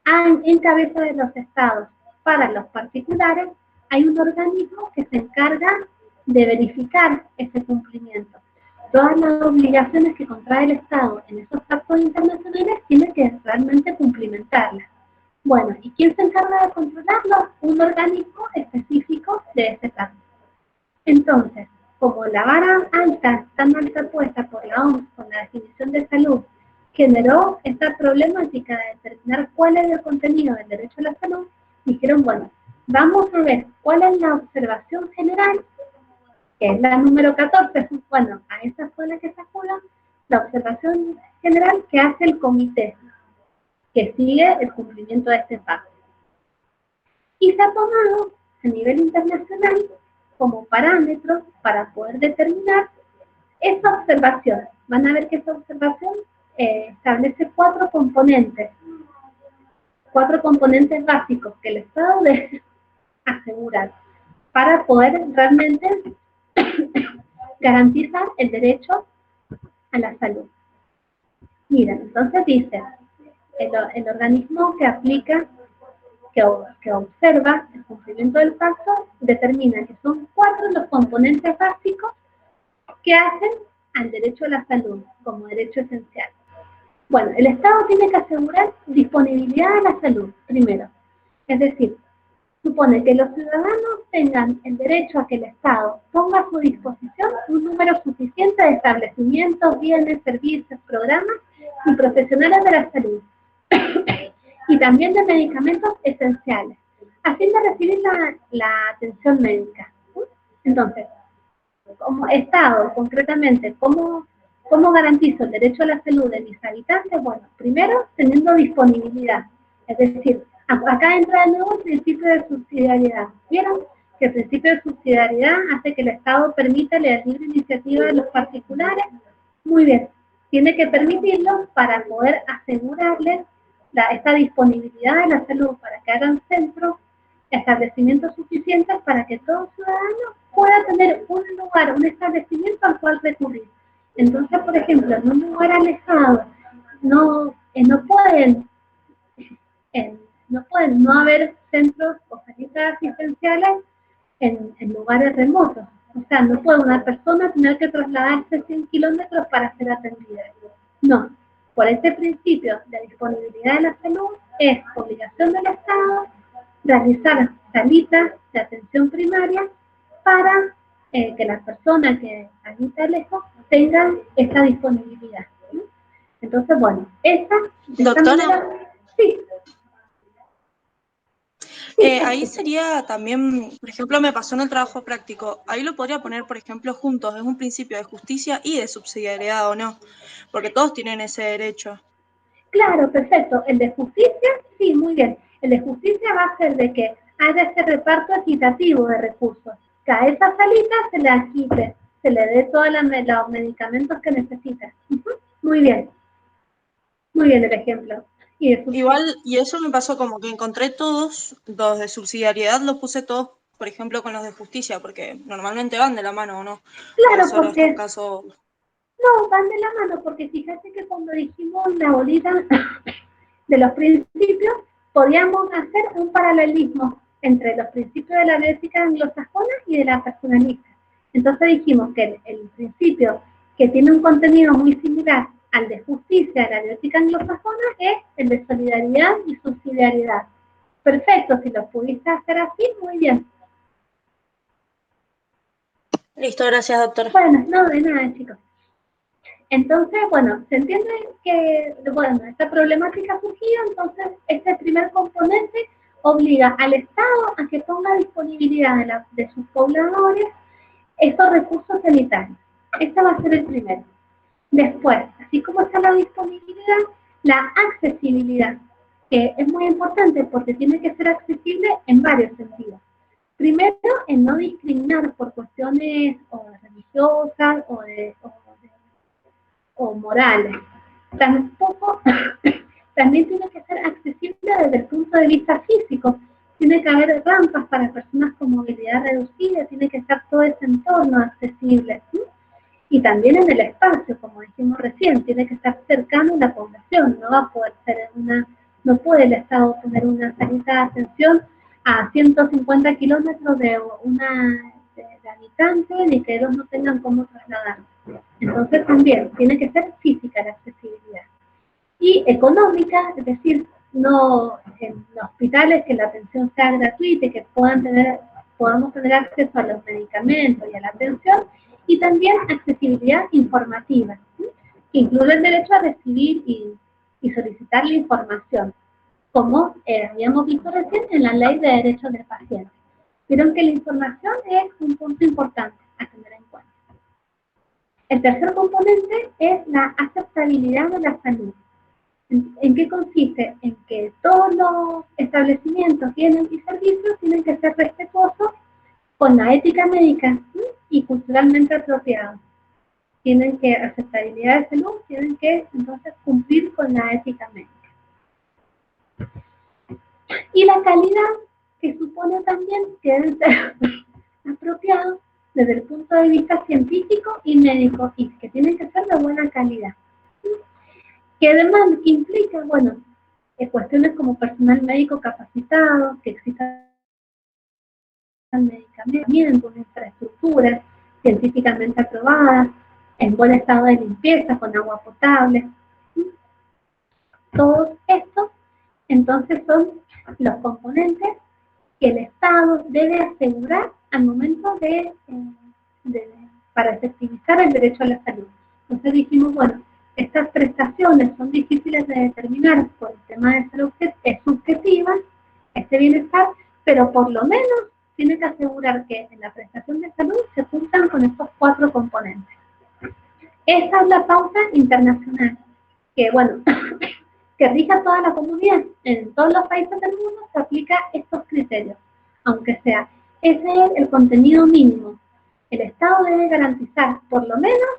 en cabeza de los estados para los particulares, hay un organismo que se encarga de verificar ese cumplimiento. Todas las obligaciones que contrae el Estado en esos pactos internacionales tiene que realmente cumplimentarlas. Bueno, ¿y quién se encarga de controlarlo? Un organismo específico de ese pacto. Entonces, como la vara alta, tan alta puesta por la OMS con la definición de salud, generó esta problemática de determinar cuál es el contenido del derecho a la salud, dijeron, bueno, vamos a ver cuál es la observación general, que es la número 14, bueno, a esa fue la que se acuda, la observación general que hace el comité, que sigue el cumplimiento de este pacto. Y se ha tomado a nivel internacional como parámetros para poder determinar esa observación. Van a ver que esa observación establece cuatro componentes básicos que el Estado debe asegurar para poder realmente garantizar el derecho a la salud. Mira, entonces dice, el organismo que aplica, que observa el cumplimiento del pacto, determina que son cuatro los componentes básicos que hacen al derecho a la salud como derecho esencial. Bueno, el Estado tiene que asegurar disponibilidad de la salud, primero. Es decir, supone que los ciudadanos tengan el derecho a que el Estado ponga a su disposición un número suficiente de establecimientos, bienes, servicios, programas y profesionales de la salud, y también de medicamentos esenciales, a fin de recibir la atención médica. Entonces, como Estado, concretamente, ¿cómo garantizo el derecho a la salud de mis habitantes? Bueno, primero, teniendo disponibilidad. Es decir, acá entra de nuevo el principio de subsidiariedad. ¿Vieron? Que el principio de subsidiariedad hace que el Estado permita la libre iniciativa de los particulares. Muy bien. Tiene que permitirlo para poder asegurarles esta disponibilidad de la salud, para que hagan centros, establecimientos suficientes para que todo ciudadano pueda tener un lugar, un establecimiento al cual recurrir. Entonces, por ejemplo, en un lugar alejado, no pueden no haber centros o salitas asistenciales en lugares remotos. O sea, no puede una persona tener que trasladarse 100 kilómetros para ser atendida. No. Por este principio de disponibilidad de la salud, es obligación del Estado realizar salitas de atención primaria para que las personas que habitan lejos tengan esta disponibilidad. ¿Sí? Entonces, bueno, Doctora. Sí. Ahí sería también, por ejemplo, me pasó en el trabajo práctico, ahí lo podría poner, por ejemplo, juntos, es un principio de justicia y de subsidiariedad, ¿o no? Porque todos tienen ese derecho. Claro, perfecto. El de justicia, sí, muy bien. El de justicia va a ser de que haya ese reparto equitativo de recursos, que a esa salita se le quite, se le dé todos los medicamentos que necesita. Muy bien. Muy bien el ejemplo. Igual, y eso me pasó como que encontré todos, los de subsidiariedad los puse todos, por ejemplo, con los de justicia, porque normalmente van de la mano, ¿o no? Claro, solo porque... estos casos... No, van de la mano, porque fíjate que cuando dijimos la bolita de los principios, podíamos hacer un paralelismo entre los principios de la bioética anglosajona y de la personalista. Entonces dijimos que el principio que tiene un contenido muy similar al de justicia de la bioética anglosajona es el de solidaridad y subsidiariedad. Perfecto, si lo pudiste hacer así, muy bien. Listo, gracias, doctora. Bueno, no, de nada, chicos. Entonces, bueno, se entiende que, bueno, esta problemática surgía, entonces este primer componente obliga al Estado a que ponga disponibilidad de sus pobladores estos recursos sanitarios. Este va a ser el primero. Después, así como está la disponibilidad, la accesibilidad, que es muy importante porque tiene que ser accesible en varios sentidos. Primero, en no discriminar por cuestiones religiosas o de o morales. Tampoco, también tiene que ser accesible desde el punto de vista físico. Tiene que haber rampas para personas con movilidad reducida, tiene que estar todo ese entorno accesible, ¿sí? Y también en el espacio, como dijimos recién, tiene que estar cercano a la población, no va a poder ser no puede el Estado poner una salita de atención a 150 kilómetros de habitantes ni que ellos no tengan cómo trasladarse. Entonces también tiene que ser física la accesibilidad. Y económica, es decir, no en hospitales que la atención sea gratuita y que podamos tener acceso a los medicamentos y a la atención, y también accesibilidad informativa, ¿sí? Que incluye el derecho a recibir y solicitar la información, como habíamos visto recién en la Ley de Derechos del Paciente. Vieron que la información es un punto importante a tener en cuenta. El tercer componente es la aceptabilidad de la salud. ¿En qué consiste? En que todos los establecimientos y servicios tienen que ser respetuosos con la ética médica, ¿sí? Y culturalmente apropiados. Tienen que, aceptabilidad de salud, tienen que entonces cumplir con la ética médica. Y la calidad, que supone también que deben ser apropiados desde el punto de vista científico y médico, y que tienen que ser de buena calidad. Que además implica, bueno, cuestiones como personal médico capacitado, que exista medicamentos, infraestructuras científicamente aprobadas, en buen estado de limpieza, con agua potable. Todos estos, entonces, son los componentes que el Estado debe asegurar al momento para efectivizar el derecho a la salud. Entonces dijimos, bueno, estas prestaciones son difíciles de determinar por el tema de salud, es subjetiva, este bienestar, pero por lo menos tiene que asegurar que en la prestación de salud se cumplan con estos 4 componentes. Esta es la pauta internacional, que bueno, que rige a toda la comunidad. En todos los países del mundo se aplica estos criterios, aunque sea, ese es el contenido mínimo. El Estado debe garantizar por lo menos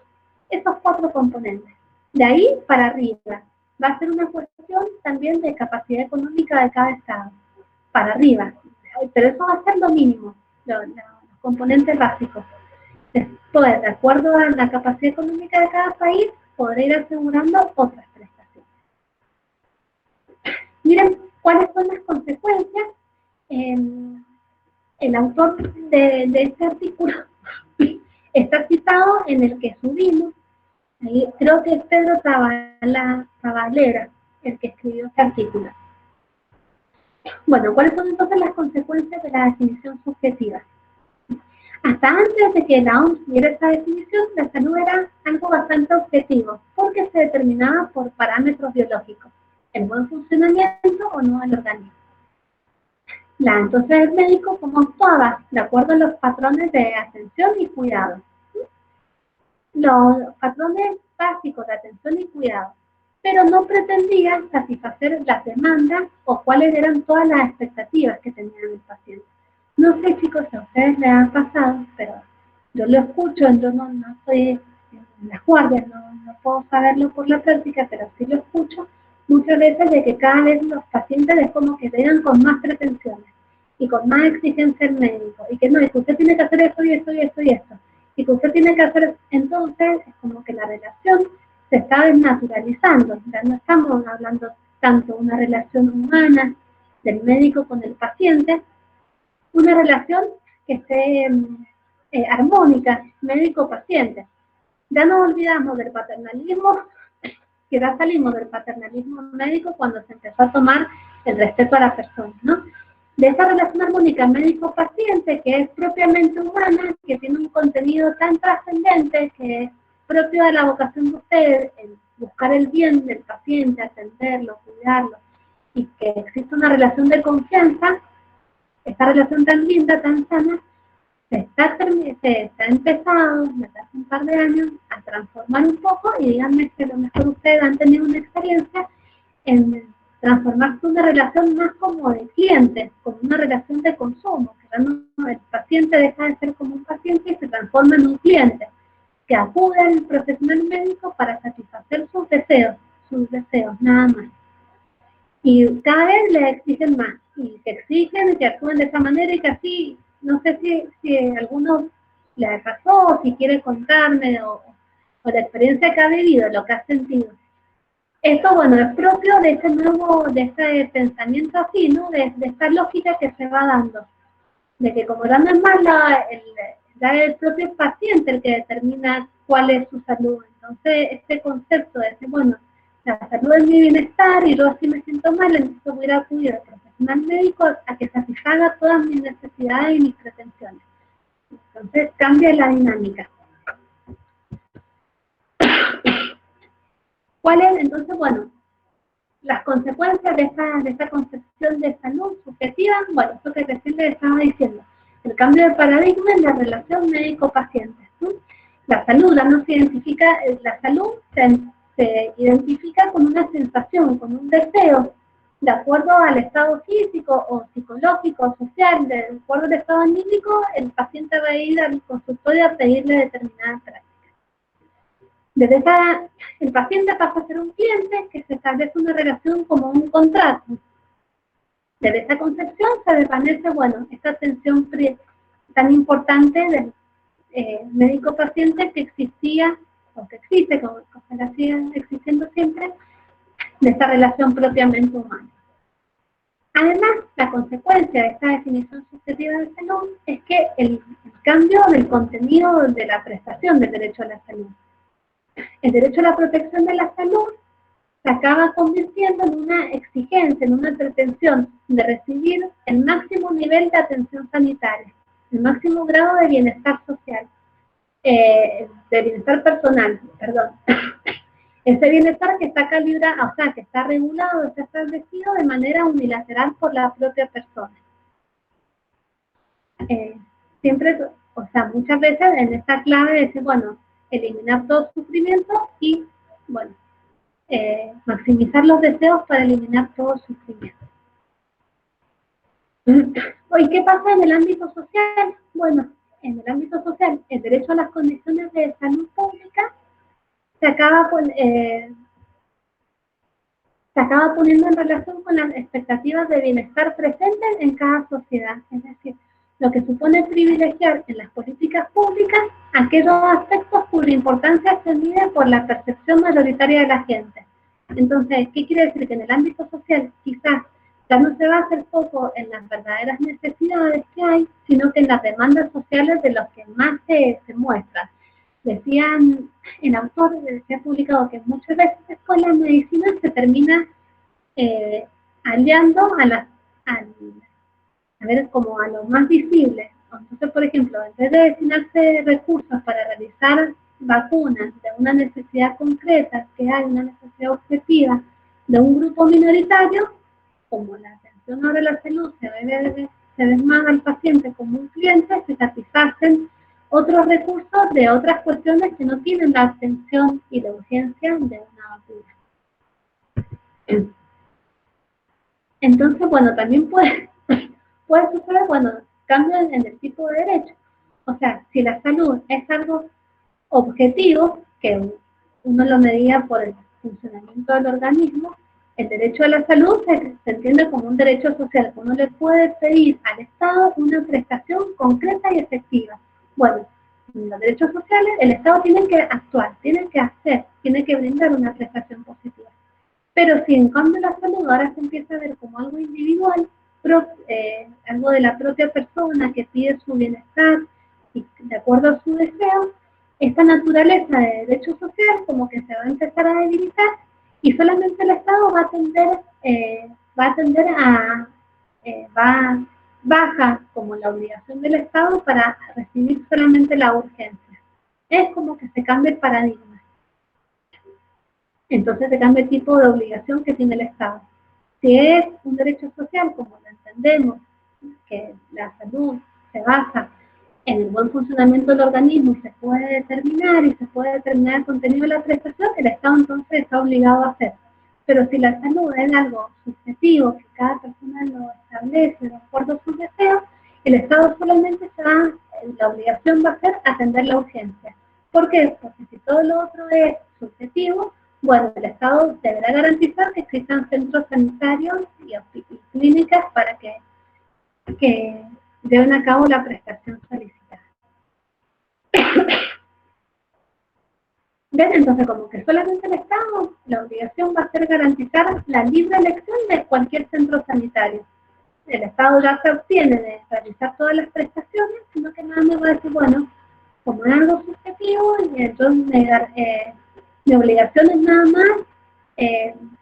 esos 4 componentes. De ahí para arriba. Va a ser una cuestión también de capacidad económica de cada Estado. Para arriba. Pero eso va a ser lo mínimo, los componentes básicos. Después, de acuerdo a la capacidad económica de cada país, podrá ir asegurando otras prestaciones. Miren cuáles son las consecuencias. El autor de este artículo está citado en el que subimos. Ahí, creo que es Pedro Zabalera el que escribió este artículo. Bueno, ¿cuáles son entonces las consecuencias de la definición subjetiva? Hasta antes de que la OMS diera esta definición, la salud era algo bastante objetivo, porque se determinaba por parámetros biológicos, el buen funcionamiento o no del organismo. Entonces el médico, ¿cómo actuaba? De acuerdo a los patrones de atención y cuidado. Los patrones básicos de atención y cuidado, pero no pretendía satisfacer las demandas o cuáles eran todas las expectativas que tenía el paciente. No sé, chicos, si a ustedes les han pasado, pero yo lo escucho, yo no estoy en las guardias, no puedo saberlo por la práctica, pero sí lo escucho muchas veces de que cada vez los pacientes es como que llegan con más pretensiones y con más exigencia al médico, y que no, y que usted tiene que hacer esto y esto y esto y esto, y que usted tiene que hacer, entonces es como que la relación se está desnaturalizando, ya no estamos hablando tanto de una relación humana del médico con el paciente, una relación que esté armónica, médico-paciente. Ya nos olvidamos del paternalismo, que ya salimos del paternalismo médico cuando se empezó a tomar el respeto a la persona, ¿no? De esa relación armónica médico-paciente que es propiamente humana, que tiene un contenido tan trascendente, que es propio de la vocación de ustedes, el buscar el bien del paciente, atenderlo, cuidarlo, y que existe una relación de confianza. Esta relación tan linda, tan sana, se está empezando desde hace un par de años a transformar un poco, y díganme que a lo mejor ustedes han tenido una experiencia en transformarse una relación más como de cliente, como una relación de consumo, que ya no, el paciente deja de ser como un paciente y se transforma en un cliente, que acude al profesional médico para satisfacer satisfacer sus deseos, nada más. Y cada vez le exigen más, y que exigen que actúen de esa manera y que así, no sé si a alguno le pasó, o si quiere contarme, o la experiencia que ha vivido, lo que ha sentido. Esto, bueno, es propio de este pensamiento así, ¿no? De esta lógica que se va dando, de que como no es más el propio paciente el que determina cuál es su salud. Entonces, este concepto de decir, bueno, la salud es mi bienestar y yo si me siento mal, entonces voy a acudir al profesional médico a que satisfaga todas mis necesidades y mis pretensiones. Entonces, cambia la dinámica. ¿Cuáles? Entonces, bueno, las consecuencias de esta concepción de salud subjetiva, bueno, esto que recién les estaba diciendo, el cambio de paradigma en la relación médico-paciente, ¿no? La salud la salud se identifica con una sensación, con un deseo, de acuerdo al estado físico o psicológico o social, de acuerdo al estado anímico, el paciente va a ir al consultorio a pedirle determinada práctica. El paciente pasa a ser un cliente que se establece una relación como un contrato. Desde esa concepción se desvanece, bueno, esta atención tan importante del médico-paciente que existía, o que existe, como la sigue existiendo siempre, de esta relación propiamente humana. Además, la consecuencia de esta definición subjetiva de salud es que el cambio del contenido de la prestación del derecho a la salud. El derecho a la protección de la salud se acaba convirtiendo en una exigencia, en una pretensión de recibir el máximo nivel de atención sanitaria, el máximo grado de bienestar social, de bienestar personal, perdón. Ese bienestar que está calibrado, o sea, que está regulado, está establecido de manera unilateral por la propia persona. Siempre, o sea, muchas veces en esta clave de decir, bueno, eliminar todo sufrimiento y, bueno, maximizar los deseos para eliminar todo sufrimiento. ¿Y qué pasa en el ámbito social? Bueno, en el ámbito social, el derecho a las condiciones de salud pública se acaba poniendo en relación con las expectativas de bienestar presentes en cada sociedad. Es decir, lo que supone privilegiar en las políticas públicas aquellos aspectos cuya importancia se mide por la percepción mayoritaria de la gente. Entonces, ¿qué quiere decir? Que en el ámbito social quizás ya no se va a hacer foco en las verdaderas necesidades que hay, sino que en las demandas sociales de los que más se muestran. Decían, el autor se ha publicado que muchas veces con la medicina se termina aliando como a lo más visible. Entonces, por ejemplo, en vez de destinarse recursos para realizar vacunas de una necesidad concreta, que hay una necesidad objetiva de un grupo minoritario, como la atención ahora de la salud se ve más al paciente como un cliente, se satisfacen otros recursos de otras cuestiones que no tienen la atención y la urgencia de una vacuna. Entonces, bueno, también puede suceder, bueno, cambios en el tipo de derecho. O sea, si la salud es algo objetivo, que uno lo medía por el funcionamiento del organismo, el derecho a la salud se entiende como un derecho social, que uno le puede pedir al Estado una prestación concreta y efectiva. Bueno, en los derechos sociales el Estado tiene que actuar, tiene que hacer, tiene que brindar una prestación positiva. Pero si en cambio la salud ahora se empieza a ver como algo individual, algo de la propia persona que pide su bienestar y de acuerdo a su deseo, esta naturaleza de derecho social como que se va a empezar a debilitar y solamente el Estado baja como la obligación del Estado para recibir solamente la urgencia. Es como que se cambia el paradigma. Entonces se cambia el tipo de obligación que tiene el Estado. Si es un derecho social, como lo entendemos, que la salud se basa en el buen funcionamiento del organismo y se puede determinar el contenido de la prestación, el Estado entonces está obligado a hacer. Pero si la salud es algo subjetivo, que cada persona lo establece de acuerdo a sus deseos, el Estado solamente la obligación va a ser atender la urgencia. ¿Por qué? Porque si todo lo otro es subjetivo, Bueno, el Estado deberá garantizar que existan centros sanitarios y clínicas para que lleven a cabo la prestación solicitada. ¿Ven? Entonces, como que solamente el Estado, la obligación va a ser garantizar la libre elección de cualquier centro sanitario. El Estado ya se obtiene de realizar todas las prestaciones, sino que nada más va a decir, bueno, como es algo subjetivo, y entonces mi obligación es nada más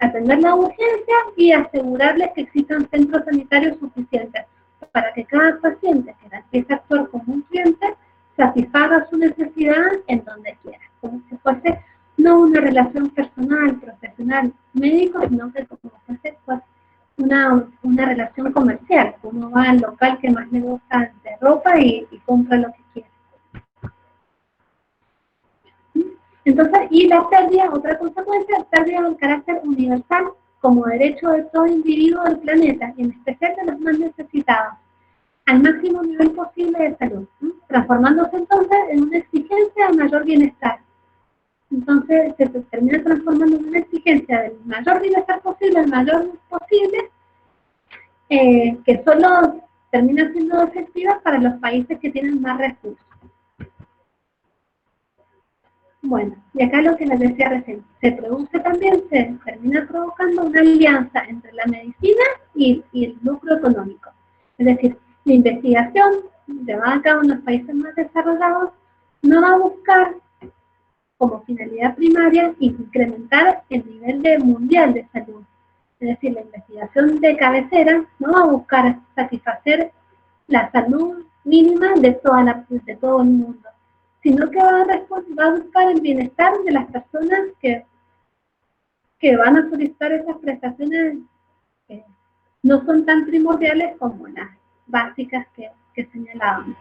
atender la urgencia y asegurarles que existan centros sanitarios suficientes para que cada paciente que empiece a actuar como un cliente satisfaga su necesidad en donde quiera, como si fuese no una relación personal, profesional, médico, sino que como fuese pues, una relación comercial. Uno va al local que más le gusta de ropa y compra lo que quiere. Entonces, y la pérdida, otra consecuencia, pérdida del carácter universal como derecho de todo individuo del planeta, y en especial de los más necesitados, al máximo nivel posible de salud, transformándose entonces en una exigencia de mayor bienestar. Entonces, se termina transformando en una exigencia del mayor bienestar posible, el mayor posible, que solo termina siendo efectiva para los países que tienen más recursos. Bueno, y acá lo que les decía recién, se produce también, se termina provocando una alianza entre la medicina y el lucro económico. Es decir, la investigación llevada a cabo en los países más desarrollados no va a buscar como finalidad primaria incrementar el nivel mundial de salud. Es decir, la investigación de cabecera no va a buscar satisfacer la salud mínima de todo el mundo, sino que va a buscar el bienestar de las personas que van a solicitar esas prestaciones que no son tan primordiales como las básicas que señalábamos.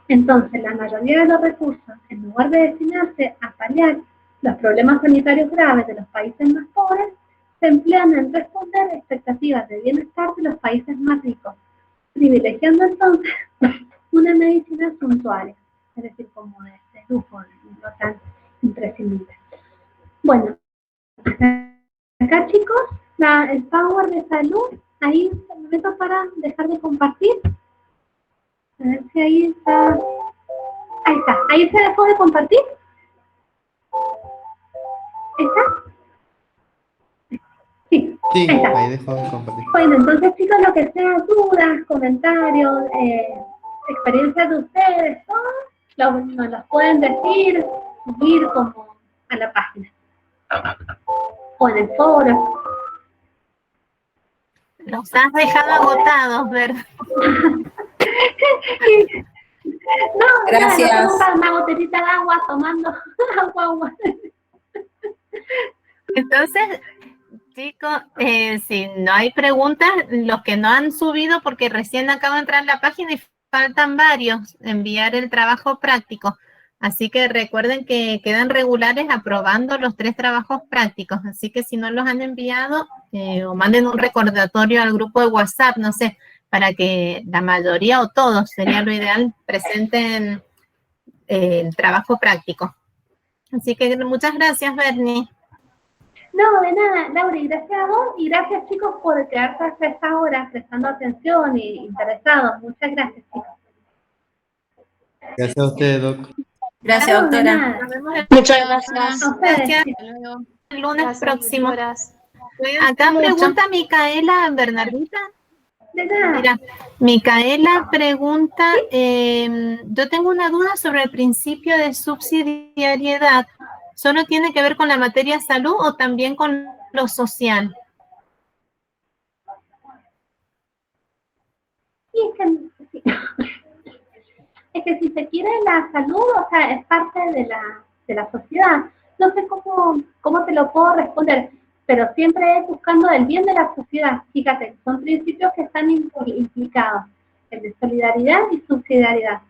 Entonces, la mayoría de los recursos, en lugar de destinarse a paliar los problemas sanitarios graves de los países más pobres, se emplean en responder expectativas de bienestar de los países más ricos, privilegiando entonces una medicina suntuaria, es decir, como de lujo, no tan imprescindible. Bueno, acá chicos, el Power de salud, ahí me meto para dejar de compartir. A ver si ahí está. Ahí está. ¿Ahí se dejó de compartir? ¿Está? Sí. Sí, ahí está. ahí dejo de compartir. Bueno, entonces chicos, lo que sea, dudas, comentarios, experiencias de ustedes, todos nos los pueden decir, subir como a la página. O en el foro. Los has dejado agotados, ¿verdad? No, Gracias. una botellita de agua tomando agua. Entonces, chicos, si no hay preguntas, los que no han subido, porque recién acabo de entrar en la página y faltan varios, enviar el trabajo práctico. Así que recuerden que quedan regulares aprobando los 3 trabajos prácticos. Así que si no los han enviado, o manden un recordatorio al grupo de WhatsApp, no sé, para que la mayoría o todos, sería lo ideal, presenten el trabajo práctico. Así que muchas gracias, Bernie. No, de nada, Laura, y gracias a vos, y gracias chicos por quedarse hasta esta hora prestando atención y interesados. Muchas gracias, chicos. Gracias a usted, Doc. Gracias, No, de doctora. nada. Nos vemos Muchas gracias. A ustedes, Gracias. chicos. Hasta luego. el lunes Gracias, próximo. doctoras. Acá pregunta Micaela Bernardita. De nada. Mira, Micaela pregunta, yo tengo una duda sobre el principio de subsidiariedad. ¿Solo tiene que ver con la materia salud o también con lo social? Y es que si se quiere la salud, o sea, es parte de la sociedad. No sé cómo te lo puedo responder, pero siempre es buscando el bien de la sociedad. Fíjate, son principios que están implicados, el de solidaridad y subsidiariedad.